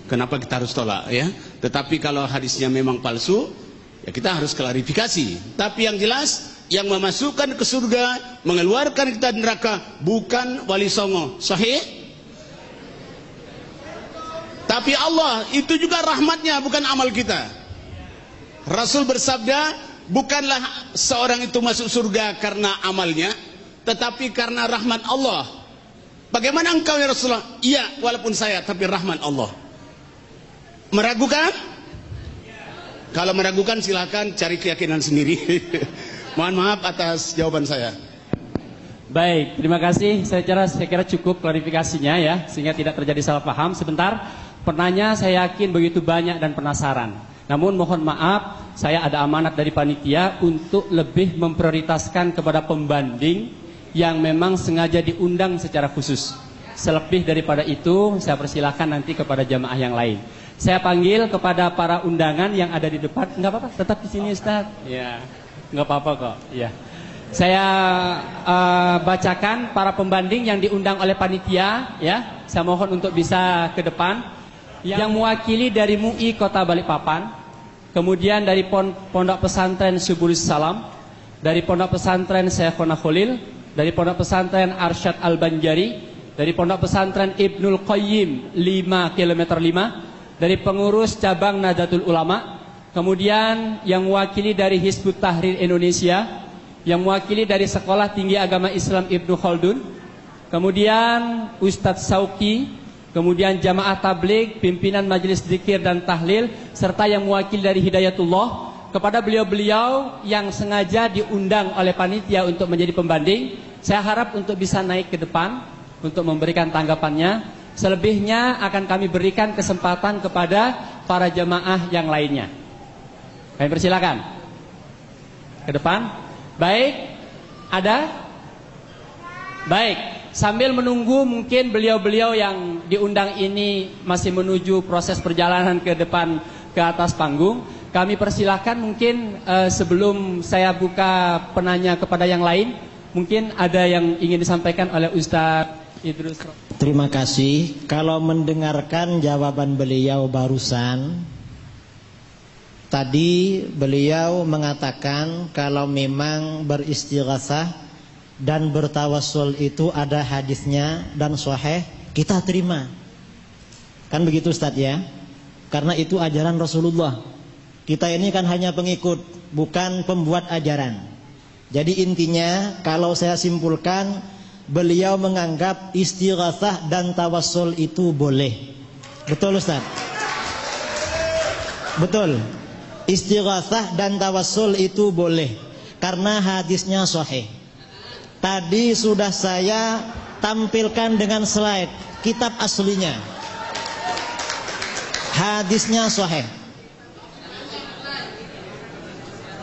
Speaker 6: kenapa kita harus tolak ya? Tetapi kalau hadisnya memang palsu, ya kita harus klarifikasi. Tapi yang jelas, yang memasukkan ke surga, mengeluarkan kita dari neraka, bukan wali songo. Sahih? Tapi Allah, itu juga rahmatnya, bukan amal kita. Rasul bersabda, bukanlah seorang itu masuk surga karena amalnya, tetapi karena rahmat Allah. Bagaimana engkau ya Rasulullah? Iya, walaupun saya, tapi rahmat Allah. Meragukan? Kalau meragukan silakan cari keyakinan sendiri. Mohon maaf atas jawaban saya.
Speaker 3: Baik, terima kasih. Saya kira cukup klarifikasinya ya, sehingga tidak terjadi salah paham. Sebentar, penanya saya yakin begitu banyak dan penasaran. Namun mohon maaf, saya ada amanat dari panitia untuk lebih memprioritaskan kepada pembanding yang memang sengaja diundang secara khusus. Selebih daripada itu, saya persilahkan nanti kepada jamaah yang lain. Saya panggil kepada para undangan yang ada di depan. Enggak apa-apa, tetap di sini Ustaz. Ya, enggak apa-apa kok. Ya. Saya bacakan para pembanding yang diundang oleh panitia ya. Saya mohon untuk bisa ke depan. Yang mewakili dari MUI Kota Balikpapan, kemudian dari Pondok Pesantren Subulus Salam, dari Pondok Pesantren Syekhona Khalil, dari Pondok Pesantren Arsyad Al-Banjari, dari Pondok Pesantren Ibnul Qayyim 5 km 5, dari pengurus cabang Nahdlatul Ulama, kemudian yang mewakili dari Hizbut Tahrir Indonesia, yang mewakili dari Sekolah Tinggi Agama Islam Ibnu Khaldun, kemudian Ustadz Sauki, kemudian jamaah tabligh, pimpinan majelis zikir dan tahlil, serta yang mewakili dari Hidayatullah. Kepada beliau-beliau yang sengaja diundang oleh panitia untuk menjadi pembanding, saya harap untuk bisa naik ke depan untuk memberikan tanggapannya. Selebihnya akan kami berikan kesempatan kepada para jamaah yang lainnya. Kami persilakan ke depan. Baik, ada? Baik. Sambil menunggu mungkin beliau-beliau yang diundang ini masih menuju proses perjalanan ke depan ke atas panggung, kami persilahkan mungkin sebelum saya buka penanya kepada yang lain, mungkin ada yang ingin disampaikan oleh Ustadz Idrus.
Speaker 5: Terima kasih. Kalau mendengarkan jawaban beliau barusan, tadi beliau mengatakan kalau memang beristighatsah dan bertawassul itu ada hadisnya dan sahih, kita terima. Kan begitu Ustaz ya? Karena itu ajaran Rasulullah. Kita ini kan hanya pengikut, bukan pembuat ajaran. Jadi intinya kalau saya simpulkan, beliau menganggap istighatsah dan tawassul itu boleh. Betul Ustaz? Betul. Istighatsah dan tawassul itu boleh karena hadisnya sahih. Tadi sudah saya tampilkan dengan slide kitab aslinya. Hadisnya sahih.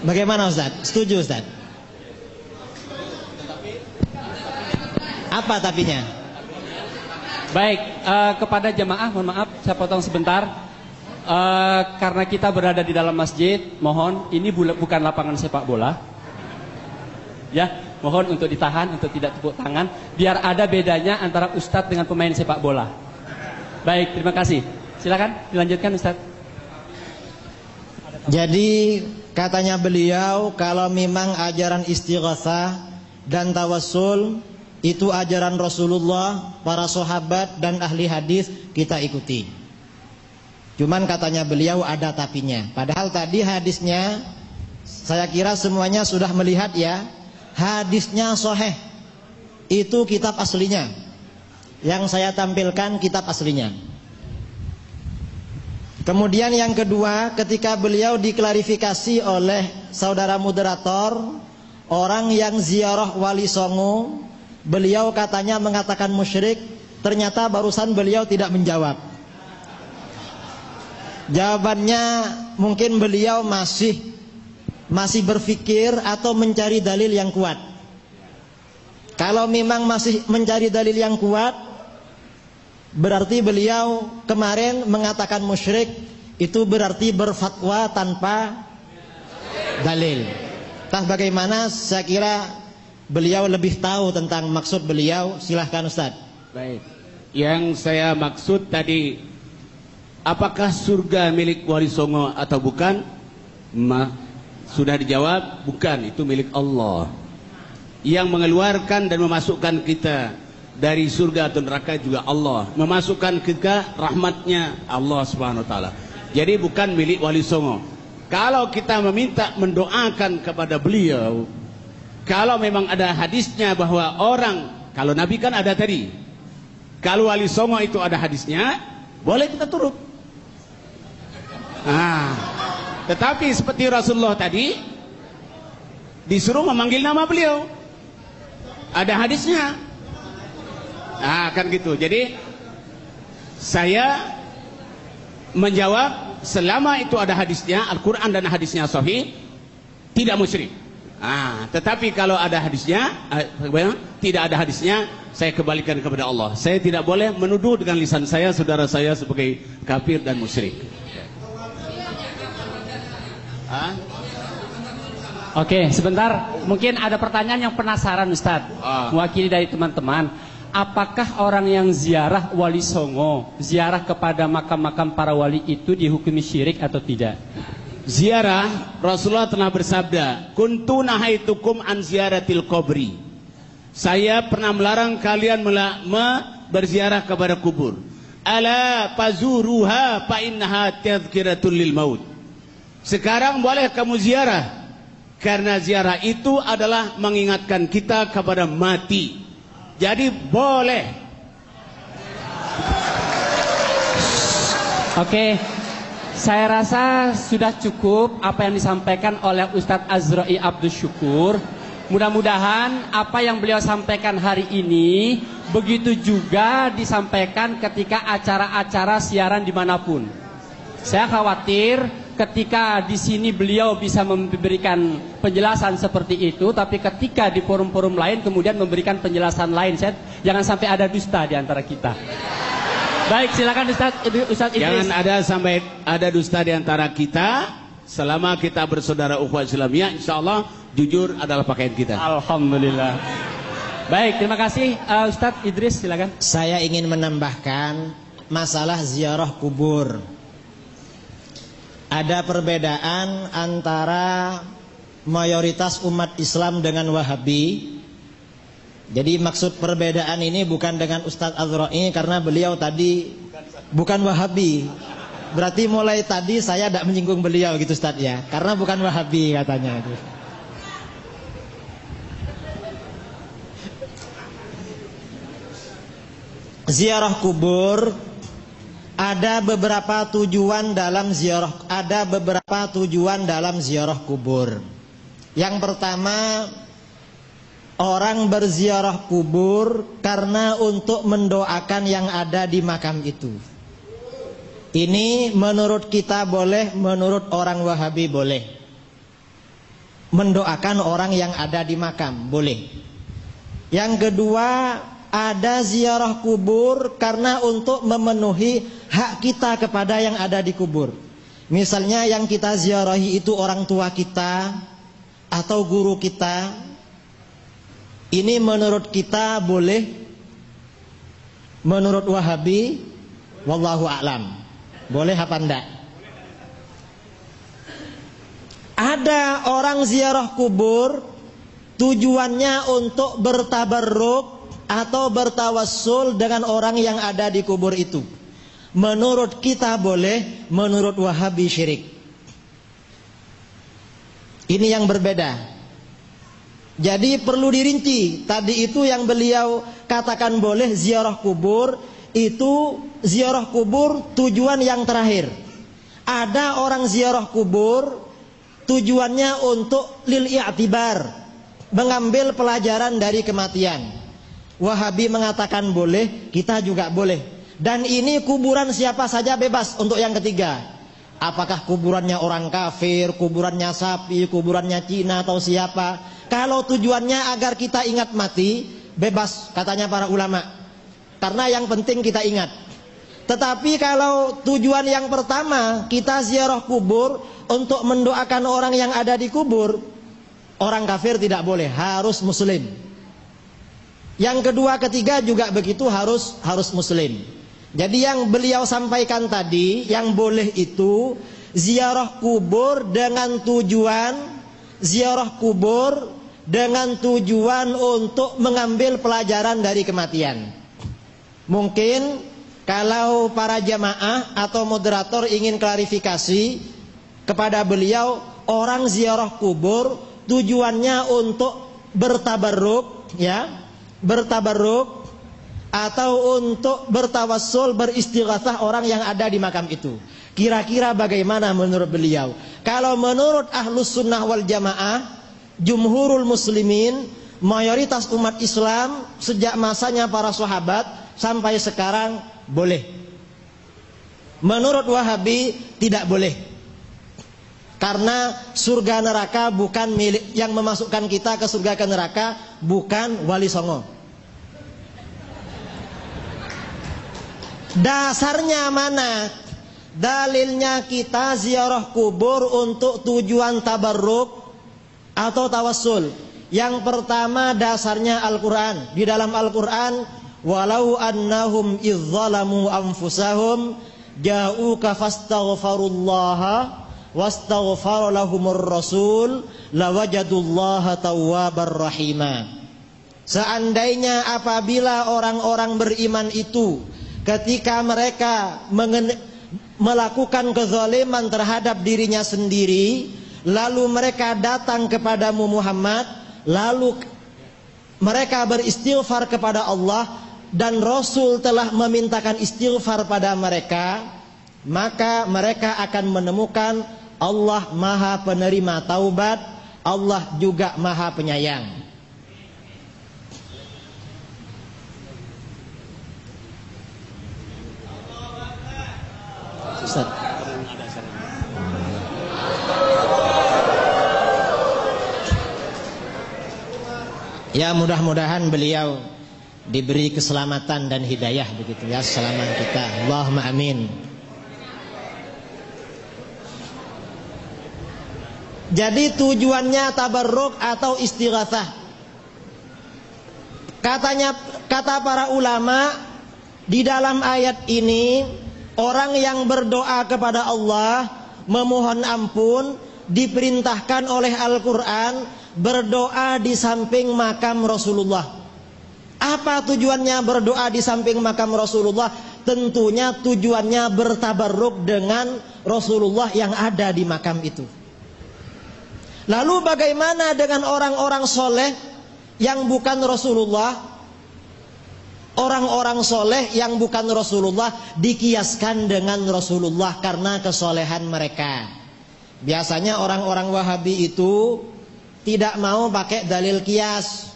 Speaker 5: Bagaimana Ustaz? Setuju Ustaz? Apa tapinya?
Speaker 3: Baik, kepada jamaah mohon maaf saya potong sebentar. Karena kita berada di dalam masjid, mohon ini bukan lapangan sepak bola. Ya. Mohon untuk ditahan, untuk tidak tepuk tangan, biar ada bedanya antara ustadz dengan pemain sepak bola. Baik, terima kasih. Silakan dilanjutkan Ustadz.
Speaker 5: Jadi katanya beliau kalau memang ajaran istighatsah dan tawassul itu ajaran Rasulullah, para sahabat dan ahli hadis, kita ikuti. Cuman katanya beliau ada tapinya. Padahal tadi hadisnya saya kira semuanya sudah melihat ya. Hadisnya sahih. Itu kitab aslinya. Yang saya tampilkan kitab aslinya. Kemudian yang kedua, ketika beliau diklarifikasi oleh saudara moderator, orang yang ziarah Wali Songo, beliau katanya mengatakan musyrik, ternyata barusan beliau tidak menjawab. Jawabannya mungkin beliau masih berpikir atau mencari dalil yang kuat. Kalau memang masih mencari dalil yang kuat, berarti beliau kemarin mengatakan musyrik, itu berarti berfatwa tanpa dalil. Entah bagaimana, saya kira beliau lebih tahu tentang maksud beliau. Silahkan Ustaz.
Speaker 6: Baik. Yang saya maksud tadi, apakah surga milik Wali Songo atau bukan? Sudah dijawab, bukan, itu milik Allah. Yang mengeluarkan dan memasukkan kita dari surga atau neraka juga Allah. Memasukkan kita rahmatnya Allah Subhanahu wa taala. Jadi bukan milik Wali Songo. Kalau kita meminta mendoakan kepada beliau, kalau memang ada hadisnya bahwa orang, kalau Nabi kan ada tadi, kalau Wali Songo itu ada hadisnya, boleh kita turut. Tetapi seperti Rasulullah tadi disuruh memanggil nama beliau, ada hadisnya. Kan gitu. Jadi saya menjawab, selama itu ada hadisnya, Al-Quran dan hadisnya sahih, tidak musyrik. Tetapi kalau ada hadisnya, tidak ada hadisnya, saya kembalikan kepada Allah. Saya tidak boleh menuduh dengan lisan saya saudara saya sebagai kafir dan musyrik.
Speaker 3: Oke, sebentar. Mungkin ada pertanyaan yang penasaran Ustadz, mewakili dari teman-teman. Apakah orang yang ziarah Wali Songo, ziarah kepada makam-makam para wali itu dihukumi syirik atau tidak?
Speaker 6: Ziarah, Rasulullah telah bersabda, kuntu nahaitukum an ziyaratil qabri. Saya pernah melarang kalian berziarah kepada kubur. Ala fazuruha fa innaha tadhkiratul lil maut. Sekarang boleh kamu ziarah, karena ziarah itu adalah mengingatkan kita kepada mati. Jadi boleh.
Speaker 3: Oke, saya rasa sudah cukup apa yang disampaikan oleh Ustadz Azra'i Abdus Syukur. Mudah-mudahan apa yang beliau sampaikan hari ini begitu juga disampaikan ketika acara-acara siaran dimanapun. Saya khawatir ketika di sini beliau bisa memberikan penjelasan seperti itu, tapi ketika di forum-forum lain kemudian memberikan penjelasan lain, jangan sampai ada dusta di antara kita. Baik, silakan Ustaz Idris.
Speaker 6: Jangan ada sampai ada dusta di antara kita. Selama kita bersaudara ukhuwah Islamiyah, insyaallah jujur adalah pakaian kita.
Speaker 3: Alhamdulillah. Baik, terima kasih Ustaz Idris, silakan.
Speaker 5: Saya ingin menambahkan masalah ziarah kubur. Ada perbedaan antara mayoritas umat Islam dengan Wahabi. Jadi maksud perbedaan ini bukan dengan Ustadz Azra'i, karena beliau tadi bukan Wahabi. Berarti mulai tadi saya tidak menyinggung beliau gitu Ustadz ya, karena bukan Wahabi katanya. Ziarah kubur ada beberapa tujuan dalam ziarah, kubur. Yang pertama, orang berziarah kubur karena untuk mendoakan yang ada di makam itu. Ini menurut kita boleh, menurut orang Wahabi boleh. Mendoakan orang yang ada di makam boleh. Yang kedua, ada ziarah kubur karena untuk memenuhi hak kita kepada yang ada di kubur. Misalnya yang kita ziarahi itu orang tua kita atau guru kita. Ini menurut kita boleh. Menurut Wahabi, wallahu a'lam, boleh apa enggak? Ada orang ziarah kubur tujuannya untuk bertabarruk atau bertawassul dengan orang yang ada di kubur itu. Menurut kita boleh, menurut Wahabi syirik. Ini yang berbeda. Jadi perlu dirinci. Tadi itu yang beliau katakan boleh ziarah kubur, itu ziarah kubur tujuan yang terakhir. Ada orang ziarah kubur tujuannya untuk lil i'tibar, mengambil pelajaran dari kematian. Wahabi mengatakan boleh, kita juga boleh. Dan ini kuburan siapa saja bebas untuk yang ketiga. Apakah kuburannya orang kafir, kuburannya sapi, kuburannya Cina atau siapa. Kalau tujuannya agar kita ingat mati, bebas katanya para ulama. Karena yang penting kita ingat. Tetapi kalau tujuan yang pertama kita ziarah kubur untuk mendoakan orang yang ada di kubur, Orang kafir tidak boleh, harus muslim. Yang kedua, ketiga juga begitu, harus muslim. Jadi yang beliau sampaikan tadi, yang boleh itu ziarah kubur dengan tujuan untuk mengambil pelajaran dari kematian. Mungkin kalau para jamaah atau moderator ingin klarifikasi kepada beliau, orang ziarah kubur tujuannya untuk bertabarruk, ya, bertabarruk atau untuk bertawassul, beristighatsah orang yang ada di makam itu. Kira-kira bagaimana menurut beliau? Kalau menurut Ahlus Sunnah wal Jamaah, jumhurul muslimin, mayoritas umat Islam sejak masanya para sahabat sampai sekarang boleh. Menurut Wahabi tidak boleh. Karena surga neraka bukan milik, yang memasukkan kita ke surga ke neraka bukan Wali Songo. Dasarnya mana? Dalilnya kita ziarah kubur untuk tujuan tabarruk atau tawassul. Yang pertama dasarnya Al-Quran. Di dalam Al-Quran, walau annahum izzalamu anfusahum ja'uka fastaghfarullaha wastaghfara lahumur rasul lawajadullaha tawwabar rahima. Seandainya apabila orang-orang beriman itu ketika mereka melakukan kezaliman terhadap dirinya sendiri, lalu mereka datang kepadamu Muhammad, lalu mereka beristighfar kepada Allah dan Rasul telah memintakan istighfar pada mereka, maka mereka akan menemukan Allah Maha Penerima Taubat, Allah juga Maha Penyayang. Ustaz. Ya, mudah-mudahan beliau diberi keselamatan dan hidayah begitu ya, selama kita. Allahumma amin. Jadi tujuannya tabarruk atau istighatsah. Kata para ulama di dalam ayat ini, orang yang berdoa kepada Allah memohon ampun diperintahkan oleh Al-Quran berdoa di samping makam Rasulullah. Apa tujuannya berdoa di samping makam Rasulullah? Tentunya tujuannya bertabarruk dengan Rasulullah yang ada di makam itu. Lalu bagaimana dengan orang-orang soleh yang bukan Rasulullah? Orang-orang soleh yang bukan Rasulullah dikiaskan dengan Rasulullah karena kesolehan mereka. Biasanya orang-orang Wahabi itu tidak mau pakai dalil kias.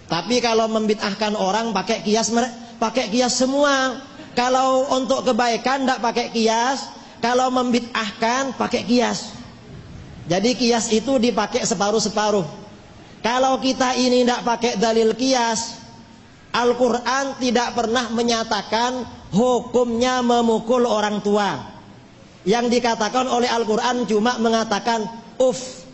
Speaker 5: Tapi kalau membid'ahkan orang pakai kias semua. Kalau untuk kebaikan tidak pakai kias, kalau membid'ahkan pakai kias. Jadi kias itu dipakai separuh-separuh. Kalau kita ini tidak pakai dalil kias, Al-Quran tidak pernah menyatakan hukumnya memukul orang tua. Yang dikatakan oleh Al-Quran cuma mengatakan uff,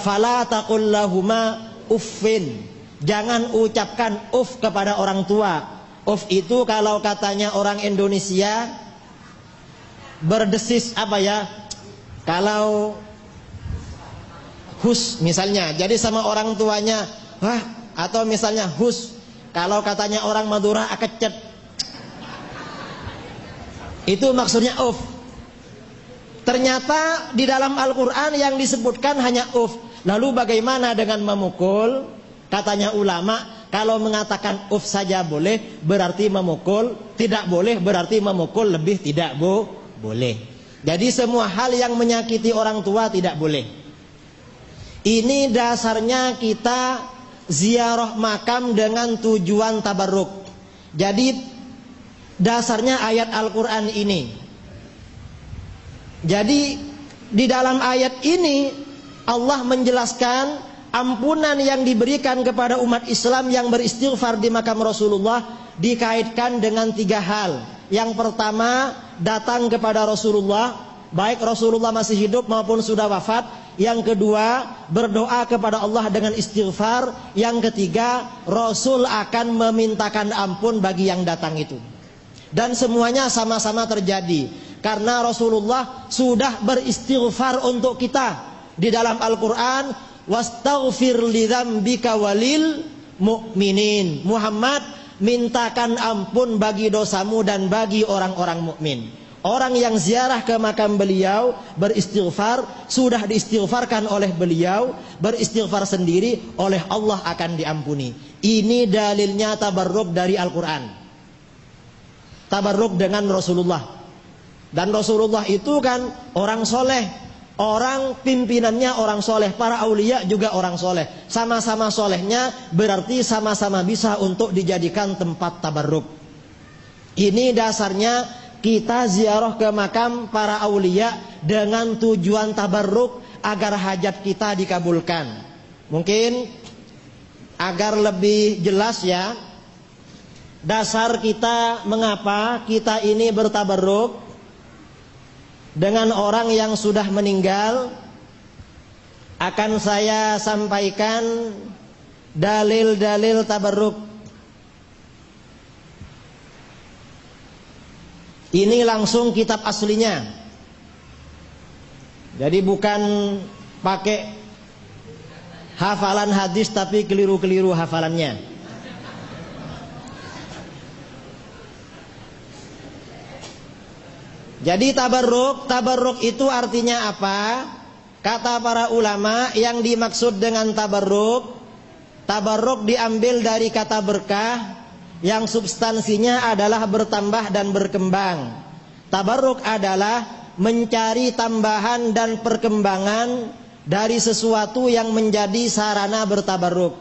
Speaker 5: fala taqul lahuma uffin. Jangan ucapkan uff kepada orang tua. Uff itu kalau katanya orang Indonesia berdesis apa ya? Kalau hus misalnya, jadi sama orang tuanya wah, atau misalnya hus, kalau katanya orang Madura akecet, itu maksudnya uff. Ternyata di dalam Al-Quran yang disebutkan hanya uff. Lalu bagaimana dengan memukul? Katanya ulama, kalau mengatakan uff saja boleh, berarti memukul tidak boleh, berarti memukul lebih tidak boleh. Jadi semua hal yang menyakiti orang tua tidak boleh. Ini dasarnya kita ziarah makam dengan tujuan tabarruk. Jadi dasarnya ayat Al-Quran ini. Jadi di dalam ayat ini Allah menjelaskan ampunan yang diberikan kepada umat Islam yang beristighfar di makam Rasulullah dikaitkan dengan 3 hal. Yang pertama, datang kepada Rasulullah, baik Rasulullah masih hidup maupun sudah wafat. Yang kedua, berdoa kepada Allah dengan istighfar. Yang ketiga, Rasul akan memintakan ampun bagi yang datang itu. Dan semuanya sama-sama terjadi karena Rasulullah sudah beristighfar untuk kita di dalam Al-Quran. Wastaghfir lidzambika walil mu'minin. Muhammad, mintakan ampun bagi dosamu dan bagi orang-orang mukmin. Orang yang ziarah ke makam beliau beristighfar, sudah diistighfarkan oleh beliau, beristighfar sendiri, oleh Allah akan diampuni. Ini dalilnya tabarruk dari Al-Quran. Tabarruk dengan Rasulullah. Dan Rasulullah itu kan orang soleh, orang pimpinannya orang soleh, para aulia juga orang soleh. Sama-sama solehnya berarti sama-sama bisa untuk dijadikan tempat tabarruk. Ini dasarnya kita ziarah ke makam para aulia dengan tujuan tabarruk agar hajat kita dikabulkan. Mungkin agar lebih jelas ya, dasar kita mengapa kita ini bertabarruk dengan orang yang sudah meninggal, akan saya sampaikan dalil-dalil tabarruk. Ini langsung kitab aslinya. Jadi bukan pakai hafalan hadis tapi keliru-keliru hafalannya. Jadi tabarruk itu artinya apa? Kata para ulama, yang dimaksud dengan tabarruk diambil dari kata berkah, yang substansinya adalah bertambah dan berkembang. Tabarruk adalah mencari tambahan dan perkembangan dari sesuatu yang menjadi sarana bertabarruk.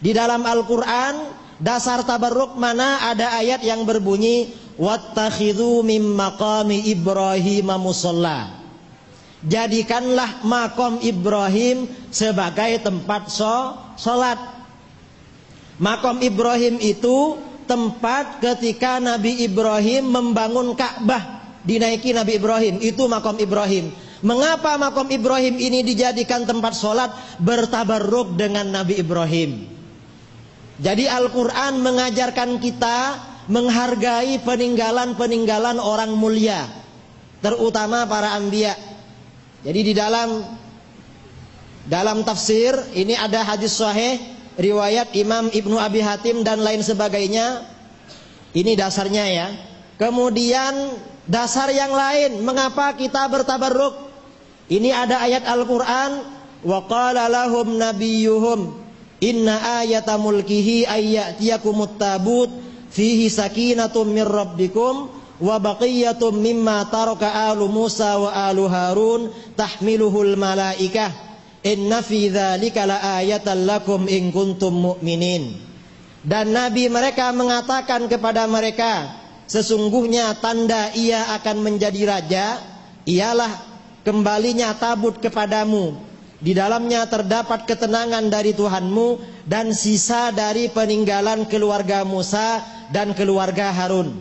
Speaker 5: Di dalam Al-Quran, dasar tabarruk mana ada ayat yang berbunyi wattakhidhu mim maqami Ibrahim musalla. Jadikanlah makom Ibrahim sebagai tempat sholat. Makom Ibrahim itu tempat ketika Nabi Ibrahim membangun Ka'bah, dinaiki Nabi Ibrahim, itu makom Ibrahim. Mengapa makom Ibrahim ini dijadikan tempat sholat? Bertabarruk dengan Nabi Ibrahim. Jadi Al-Quran mengajarkan kita menghargai peninggalan-peninggalan orang mulia, terutama para anbiya. Jadi di dalam tafsir ini ada hadis sahih riwayat Imam Ibnu Abi Hatim dan lain sebagainya. Ini dasarnya ya. Kemudian dasar yang lain mengapa kita bertabarruk. Ini ada ayat Al-Quran, wa qala lahum nabiyyuhum inna ayata mulkihi ayyatiyakumut tabut fihi sakinatum mir rabbikum wa baqiyatum mimma taraka alu Musa wa alu Harun tahmiluhul malaikah inna fi dzalika laayatan lakum in kuntum mu'minin. Dan nabi mereka mengatakan kepada mereka, sesungguhnya tanda ia akan menjadi raja ialah kembalinya tabut kepadamu, di dalamnya terdapat ketenangan dari Tuhanmu dan sisa dari peninggalan keluarga Musa dan keluarga Harun.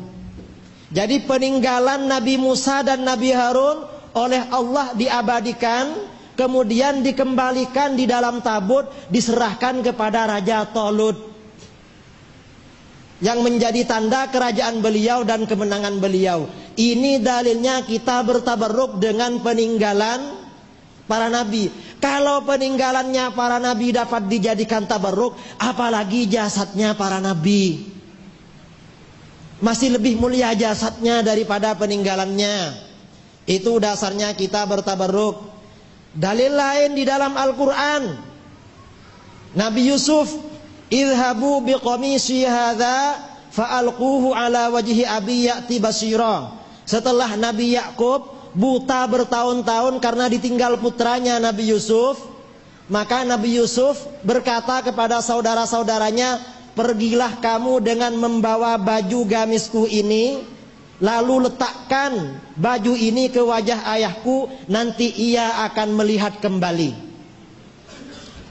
Speaker 5: Jadi peninggalan Nabi Musa dan Nabi Harun oleh Allah diabadikan, kemudian dikembalikan di dalam tabut, diserahkan kepada Raja Tolut, yang menjadi tanda kerajaan beliau dan kemenangan beliau. Ini dalilnya kita bertabarruk dengan peninggalan para nabi. Kalau peninggalannya para nabi dapat dijadikan tabarruk, apalagi jasadnya para nabi. Masih lebih mulia jasadnya daripada peninggalannya. Itu dasarnya kita bertabarruk. Dalil lain di dalam Al-Quran, Nabi Yusuf, idhabu biqamisi hadha fa'alquhu ala wajhi abi ya'ti basira. Setelah Nabi Yakub buta bertahun-tahun karena ditinggal putranya Nabi Yusuf, maka Nabi Yusuf berkata kepada saudara-saudaranya, pergilah kamu dengan membawa baju gamisku ini, lalu letakkan baju ini ke wajah ayahku, nanti ia akan melihat kembali.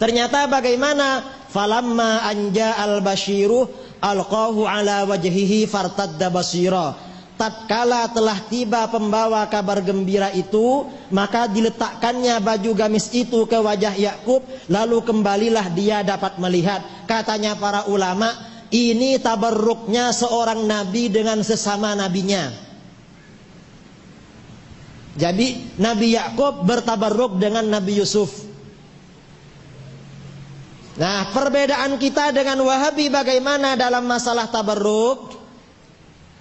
Speaker 5: Ternyata bagaimana? Falamma anja al-basyiru alqahu ala wajhihi fartadda basira. tatkala telah tiba pembawa kabar gembira itu, maka diletakkannya baju gamis itu ke wajah Yakub, lalu kembalilah dia dapat melihat. Katanya para ulama, ini tabarruknya seorang nabi dengan sesama nabinya. Jadi Nabi Yakub bertabarruk dengan Nabi Yusuf. Nah, perbedaan kita dengan Wahabi bagaimana dalam masalah tabarruk?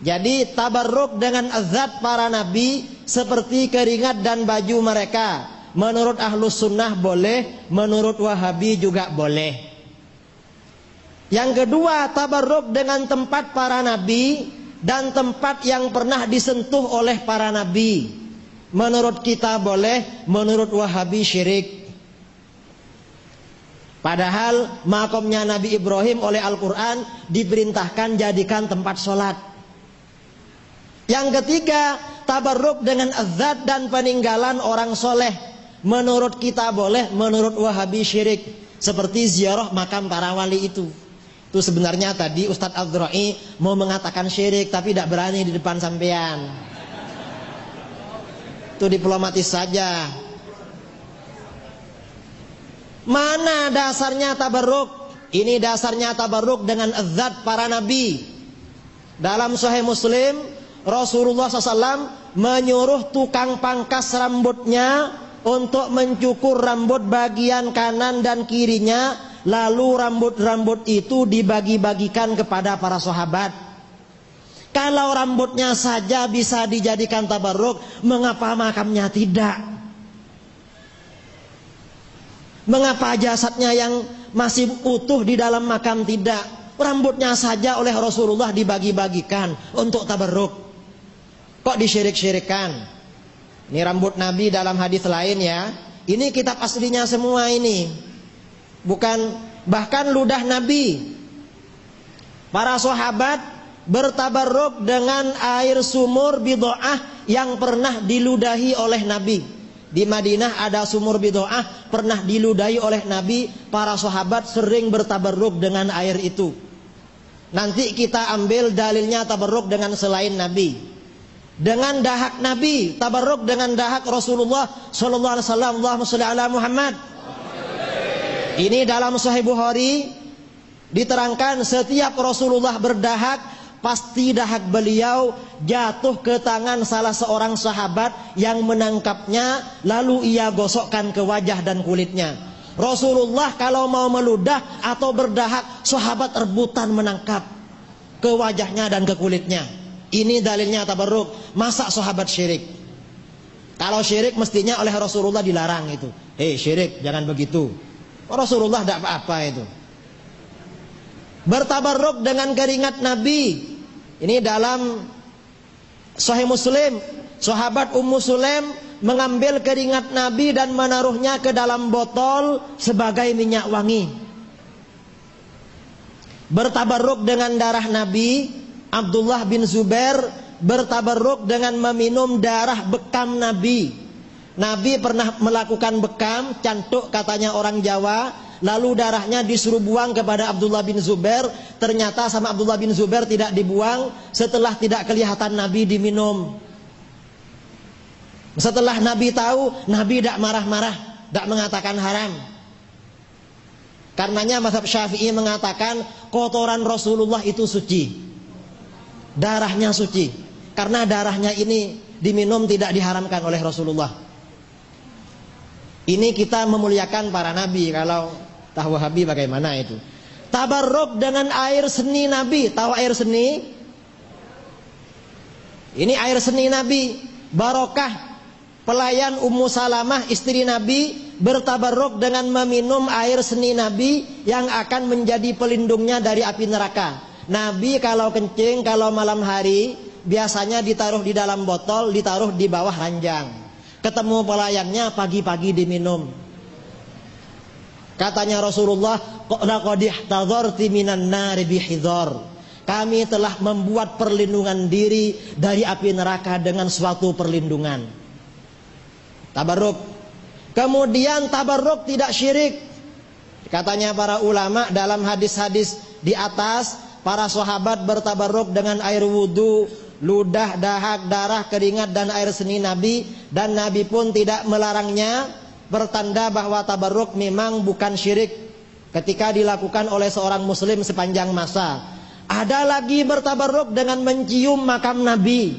Speaker 5: Jadi tabarruk dengan zat para nabi seperti keringat dan baju mereka, menurut Ahlus Sunnah boleh, menurut Wahabi juga boleh. Yang kedua, tabarruk dengan tempat para nabi dan tempat yang pernah disentuh oleh para nabi, menurut kita boleh, menurut Wahabi syirik. Padahal makomnya Nabi Ibrahim oleh Al-Quran diperintahkan jadikan tempat sholat. Yang ketiga, tabarruk dengan zat dan peninggalan orang soleh, menurut kita boleh, menurut Wahabi syirik. Seperti ziarah makam para wali itu. Itu sebenarnya tadi Ustadz Abdurra'i mau mengatakan syirik, tapi tidak berani di depan sampean. Itu diplomatis saja. Mana dasarnya tabarruk? Ini dasarnya tabarruk dengan zat para nabi. Dalam Sahih Muslim, Rasulullah SAW menyuruh tukang pangkas rambutnya untuk mencukur rambut bagian kanan dan kirinya, lalu rambut-rambut itu dibagi-bagikan kepada para sahabat. Kalau rambutnya saja bisa dijadikan tabarruk, mengapa makamnya tidak? Mengapa jasadnya yang masih utuh di dalam makam tidak? Rambutnya saja oleh Rasulullah dibagi-bagikan untuk tabarruk. Kok disyirik-syirikan? Ini rambut Nabi dalam hadis lain ya. Ini kitab aslinya semua ini. Bukan, bahkan ludah Nabi. Para sahabat bertabarruk dengan air sumur Bid'ah yang pernah diludahi oleh Nabi. Di Madinah ada sumur Bid'ah pernah diludahi oleh Nabi. Para sahabat sering bertabarruk dengan air itu. Nanti kita ambil dalilnya tabarruk dengan selain Nabi. Dengan dahak Nabi, tabarruk dengan dahak Rasulullah sallallahu alaihi wasallam. Allahumma shalli ala Muhammad. Ini dalam Sahih Bukhari diterangkan setiap Rasulullah berdahak, pasti dahak beliau jatuh ke tangan salah seorang sahabat yang menangkapnya, lalu ia gosokkan ke wajah dan kulitnya. Rasulullah kalau mau meludah atau berdahak, sahabat rebutan menangkap ke wajahnya dan ke kulitnya. Ini dalilnya tabarruk. Masa sahabat syirik? Kalau syirik mestinya oleh Rasulullah dilarang itu. Syirik, jangan begitu. Rasulullah tidak apa-apa itu. Bertabarruk dengan keringat Nabi. Ini dalam Sahih Muslim, sahabat Ummu Sulaim mengambil keringat Nabi dan menaruhnya ke dalam botol sebagai minyak wangi. Bertabarruk dengan darah Nabi, Abdullah bin Zubair bertabarruk dengan meminum darah bekam Nabi. Nabi pernah melakukan bekam, cantuk katanya orang Jawa, lalu darahnya disuruh buang kepada Abdullah bin Zubair. Ternyata sama Abdullah bin Zubair tidak dibuang. Setelah tidak kelihatan Nabi diminum. Setelah Nabi tahu, Nabi tidak marah-marah, tidak mengatakan haram. Karenanya mazhab Syafi'i mengatakan kotoran Rasulullah itu suci, darahnya suci, karena darahnya ini diminum tidak diharamkan oleh Rasulullah. Ini kita memuliakan para nabi. Kalau tahu Wahabi bagaimana itu? Tabarruk dengan air seni Nabi. Tahu air seni? Ini air seni Nabi. Barokah pelayan Ummu Salamah istri Nabi bertabarruk dengan meminum air seni Nabi yang akan menjadi pelindungnya dari api neraka. Nabi kalau kencing, kalau malam hari biasanya ditaruh di dalam botol, ditaruh di bawah ranjang. Ketemu pelayannya pagi-pagi diminum. Katanya Rasulullah, laqad ihtadharti minan nari bihidhar. Kami telah membuat perlindungan diri dari api neraka dengan suatu perlindungan. Tabarruk. Kemudian tabarruk tidak syirik. Katanya para ulama dalam hadis-hadis di atas, para sahabat bertabarruk dengan air wudu, ludah, dahak, darah, keringat dan air seni Nabi, dan Nabi pun tidak melarangnya, bertanda bahwa tabarruk memang bukan syirik ketika dilakukan oleh seorang muslim sepanjang masa. Ada lagi bertabarruk dengan mencium makam Nabi.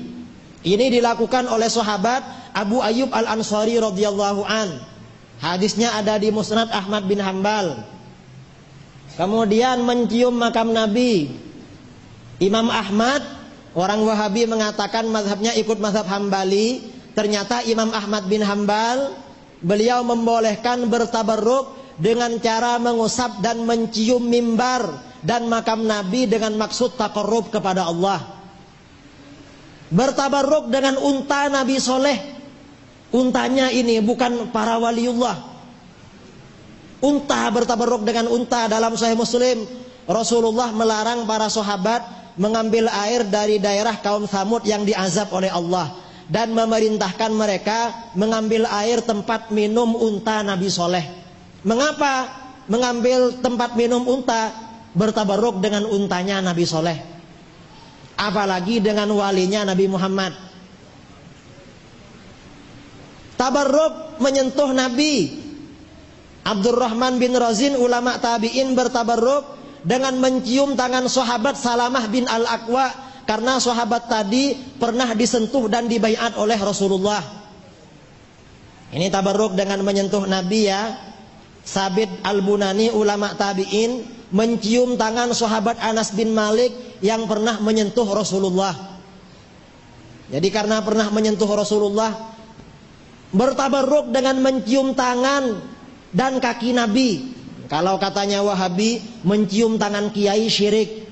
Speaker 5: Ini dilakukan oleh sahabat Abu Ayyub Al-Ansari radhiyallahu an. Hadisnya ada di Musnad Ahmad bin Hambal. Kemudian mencium makam Nabi. Imam Ahmad, orang Wahabi mengatakan mazhabnya ikut mazhab Hambali. Ternyata Imam Ahmad bin Hambal, beliau membolehkan bertabarruk dengan cara mengusap dan mencium mimbar dan makam Nabi dengan maksud taqarrub kepada Allah. Bertabarruk dengan unta Nabi Soleh. Untanya ini bukan para waliullah. Unta, bertabarruk dengan unta. Dalam Sahih Muslim, Rasulullah melarang para sahabat mengambil air dari daerah kaum Tsamud yang diazab oleh Allah, dan memerintahkan mereka mengambil air tempat minum unta Nabi Soleh. Mengapa mengambil tempat minum unta? Bertabarruk dengan untanya Nabi Soleh, apalagi dengan walinya Nabi Muhammad. Tabarruk menyentuh Nabi. Abdurrahman bin Razin, ulama tabi'in, bertabarruk dengan mencium tangan sahabat Salamah bin Al-Aqwa, karena sahabat tadi pernah disentuh dan dibaiat oleh Rasulullah. Ini tabarruk dengan menyentuh Nabi ya. Sabit Al-Bunani, ulama tabi'in, mencium tangan sahabat Anas bin Malik yang pernah menyentuh Rasulullah. Jadi karena pernah menyentuh Rasulullah, bertabarruk dengan mencium tangan dan kaki Nabi. Kalau katanya Wahabi, mencium tangan kiai syirik.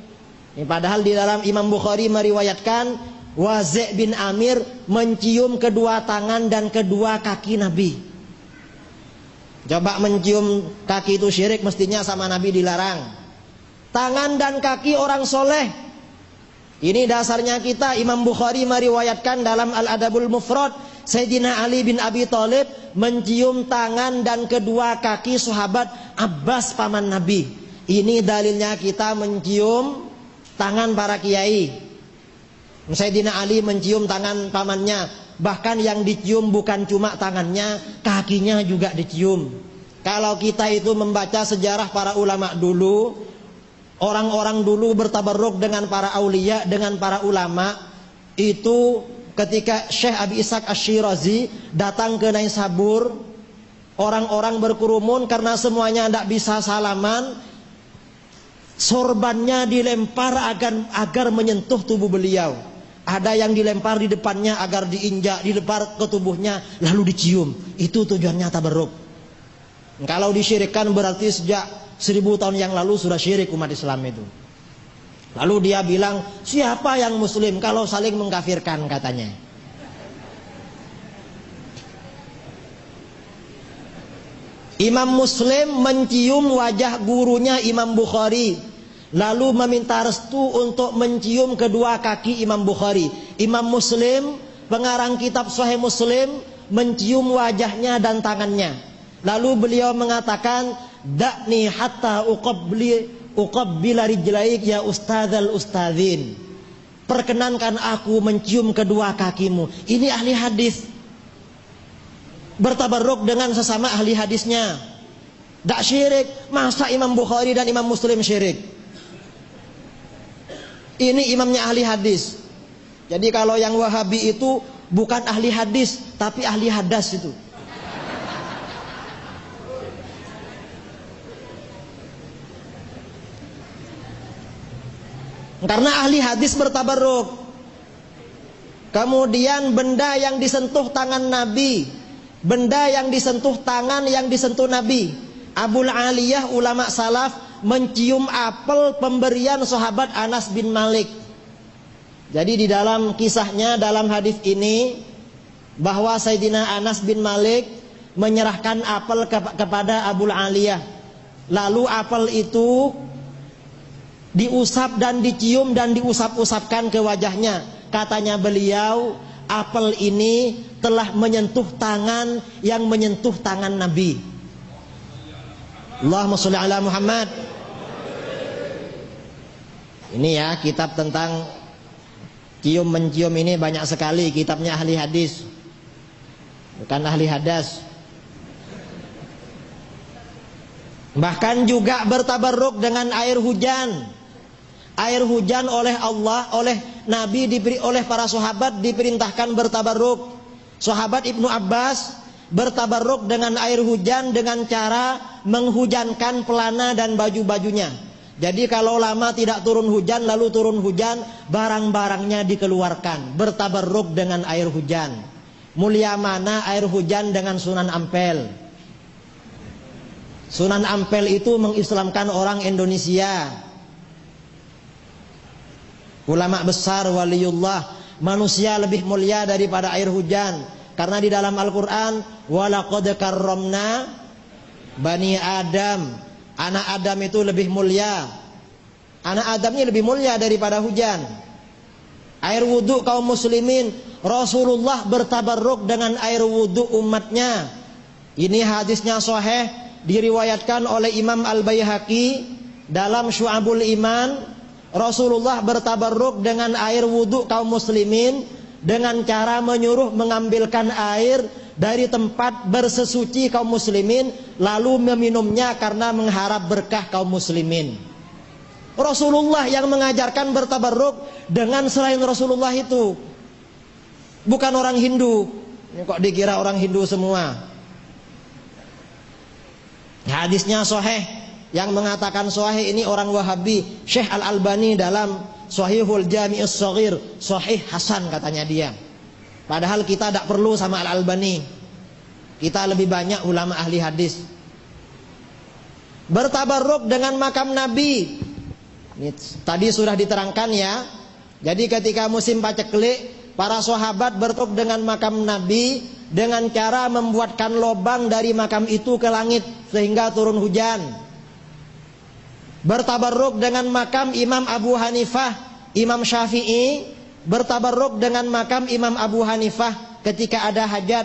Speaker 5: Ini padahal di dalam Imam Bukhari meriwayatkan Wazi' bin Amir mencium kedua tangan dan kedua kaki Nabi. Coba mencium kaki itu syirik, mestinya sama Nabi dilarang. Tangan dan kaki orang soleh, ini dasarnya kita. Imam Bukhari meriwayatkan dalam Al-Adabul Mufrad, Sayyidina Ali bin Abi Thalib mencium tangan dan kedua kaki sahabat Abbas paman Nabi. Ini dalilnya kita mencium tangan para kiai. Sayyidina Ali mencium tangan pamannya. Bahkan yang dicium bukan cuma tangannya, kakinya juga dicium. Kalau kita itu membaca sejarah para ulama dulu, orang-orang dulu bertabarruk dengan para aulia, dengan para ulama. Itu ketika Syekh Abi Ishaq Asy-Syirazi datang ke Naisabur, orang-orang berkerumun karena semuanya tidak bisa salaman. Sorbannya dilempar agar menyentuh tubuh beliau. Ada yang dilempar di depannya agar diinjak, dilempar ke tubuhnya lalu dicium. Itu tujuannya tabarruk. Kalau disyirikkan berarti sejak 1000 tahun yang lalu sudah syirik umat Islam itu. Lalu dia bilang, siapa yang muslim kalau saling mengkafirkan, katanya. Imam Muslim mencium wajah gurunya Imam Bukhari, lalu meminta restu untuk mencium kedua kaki Imam Bukhari. Imam Muslim, pengarang kitab Sahih Muslim, mencium wajahnya dan tangannya. Lalu beliau mengatakan, "Da'ni hatta uqabbila rijlaik ya ustadzal ustadzin." Perkenankan aku mencium kedua kakimu. Ini ahli hadis. Bertabarruk dengan sesama ahli hadisnya. Tak syirik. Masa Imam Bukhari dan Imam Muslim syirik? Ini imamnya ahli hadis. Jadi kalau yang Wahabi itu bukan ahli hadis, tapi ahli hadas itu. Karena ahli hadis bertabarruk. Kemudian benda yang disentuh tangan Nabi, benda yang disentuh tangan yang disentuh Nabi. Abul Aliyah, ulama salaf, mencium apel pemberian sahabat Anas bin Malik. Jadi di dalam kisahnya, dalam hadis ini, bahwa Sayyidina Anas bin Malik menyerahkan apel kepada Abul Aliyah. Lalu apel itu diusap dan dicium dan diusap-usapkan ke wajahnya. Katanya beliau, apel ini telah menyentuh tangan yang menyentuh tangan Nabi. Allahumma sholli ala Muhammad. Ini ya kitab tentang Cium mencium ini banyak sekali, kitabnya ahli hadis, bukan ahli hadas. Bahkan juga bertabarruk dengan air hujan. Air hujan oleh Allah, oleh Nabi, oleh para sahabat diperintahkan bertabarruk. Sahabat Ibnu Abbas bertabarruk dengan air hujan dengan cara menghujankan pelana dan baju-bajunya. Jadi kalau lama tidak turun hujan, lalu turun hujan, barang-barangnya dikeluarkan. Bertabarruk dengan air hujan. Mulia mana air hujan dengan Sunan Ampel. Sunan Ampel itu mengislamkan orang Indonesia. Ulama besar, waliullah, manusia lebih mulia daripada air hujan. Karena di dalam Al-Quran, walaqad karramna bani Adam. Anak Adam itu lebih mulia. Anak Adamnya lebih mulia daripada hujan. Air wudhu kaum muslimin, Rasulullah bertabarruk dengan air wudhu umatnya. Ini hadisnya sahih, diriwayatkan oleh Imam Al-Baihaqi dalam Syu'abul Iman. Rasulullah bertabarruk dengan air wudhu kaum muslimin dengan cara menyuruh mengambilkan air dari tempat bersesuci kaum muslimin, lalu meminumnya karena mengharap berkah kaum muslimin. Rasulullah yang mengajarkan bertabarruk dengan selain Rasulullah itu, bukan orang Hindu. Ini kok dikira orang Hindu semua. Hadisnya sahih, yang mengatakan sahih ini orang Wahabi, Syekh Al-Albani dalam Sahihul Jami'us Shaghir, sahih hasan katanya dia. Padahal kita tidak perlu sama Al-Albani. Kita lebih banyak ulama ahli hadis. Bertabarruk dengan makam Nabi. Ini tadi sudah diterangkan ya. Jadi ketika musim paceklik, para sahabat bertabarruk dengan makam Nabi dengan cara membuatkan lubang dari makam itu ke langit sehingga turun hujan. Bertabarruk dengan makam Imam Abu Hanifah, Imam Syafi'i. Bertabarruk dengan makam Imam Abu Hanifah ketika ada hajat,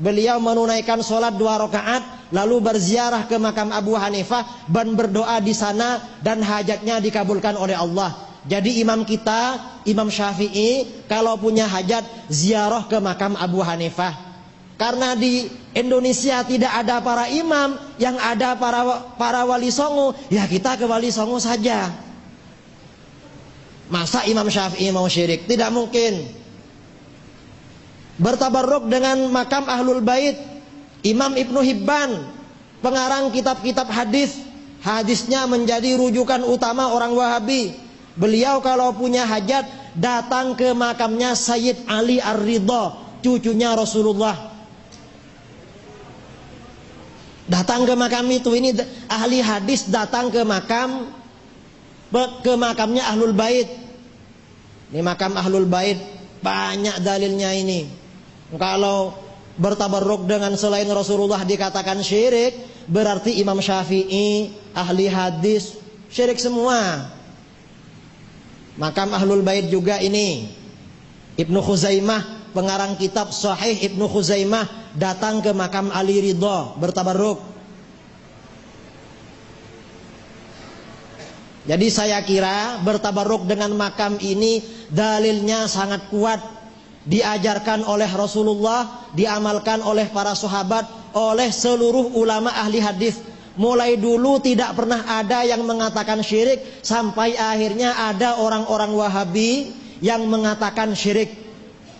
Speaker 5: beliau menunaikan sholat 2 rakaat lalu berziarah ke makam Abu Hanifah dan berdoa di sana dan hajatnya dikabulkan oleh Allah. Jadi imam kita, Imam Syafi'i, kalau punya hajat ziarah ke makam Abu Hanifah. Karena di Indonesia tidak ada para imam, yang ada para wali songo, ya kita ke wali songo saja. Masa Imam Syafi'i mau syirik? Tidak mungkin. Bertabarruk dengan makam Ahlul Bait, Imam Ibnu Hibban, pengarang kitab-kitab hadis, hadisnya menjadi rujukan utama orang Wahabi. Beliau kalau punya hajat datang ke makamnya Sayyid Ali Ar-Ridha, cucunya Rasulullah. Datang ke makam itu, ini ahli hadis datang ke makamnya Ahlul Bait. Ini makam Ahlul Bait, banyak dalilnya ini. Kalau bertabarruk dengan selain Rasulullah dikatakan syirik, berarti Imam Syafi'i, ahli hadis, syirik semua. Makam Ahlul Bait juga ini. Ibnu Khuzaimah, pengarang kitab Sahih Ibnu Khuzaimah, datang ke makam Ali Ridha bertabarruk. Jadi saya kira bertabarruk dengan makam ini dalilnya sangat kuat, diajarkan oleh Rasulullah, diamalkan oleh para sahabat, oleh seluruh ulama ahli hadis. Mulai dulu tidak pernah ada yang mengatakan syirik, sampai akhirnya ada orang-orang Wahabi yang mengatakan syirik.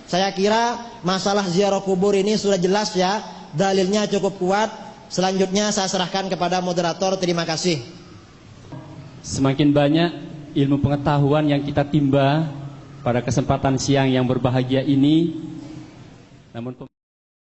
Speaker 5: Saya kira masalah ziarah kubur ini sudah jelas ya, dalilnya cukup kuat. Selanjutnya saya serahkan kepada moderator. Terima kasih.
Speaker 3: Semakin banyak ilmu pengetahuan yang kita timba pada kesempatan siang yang berbahagia ini, namun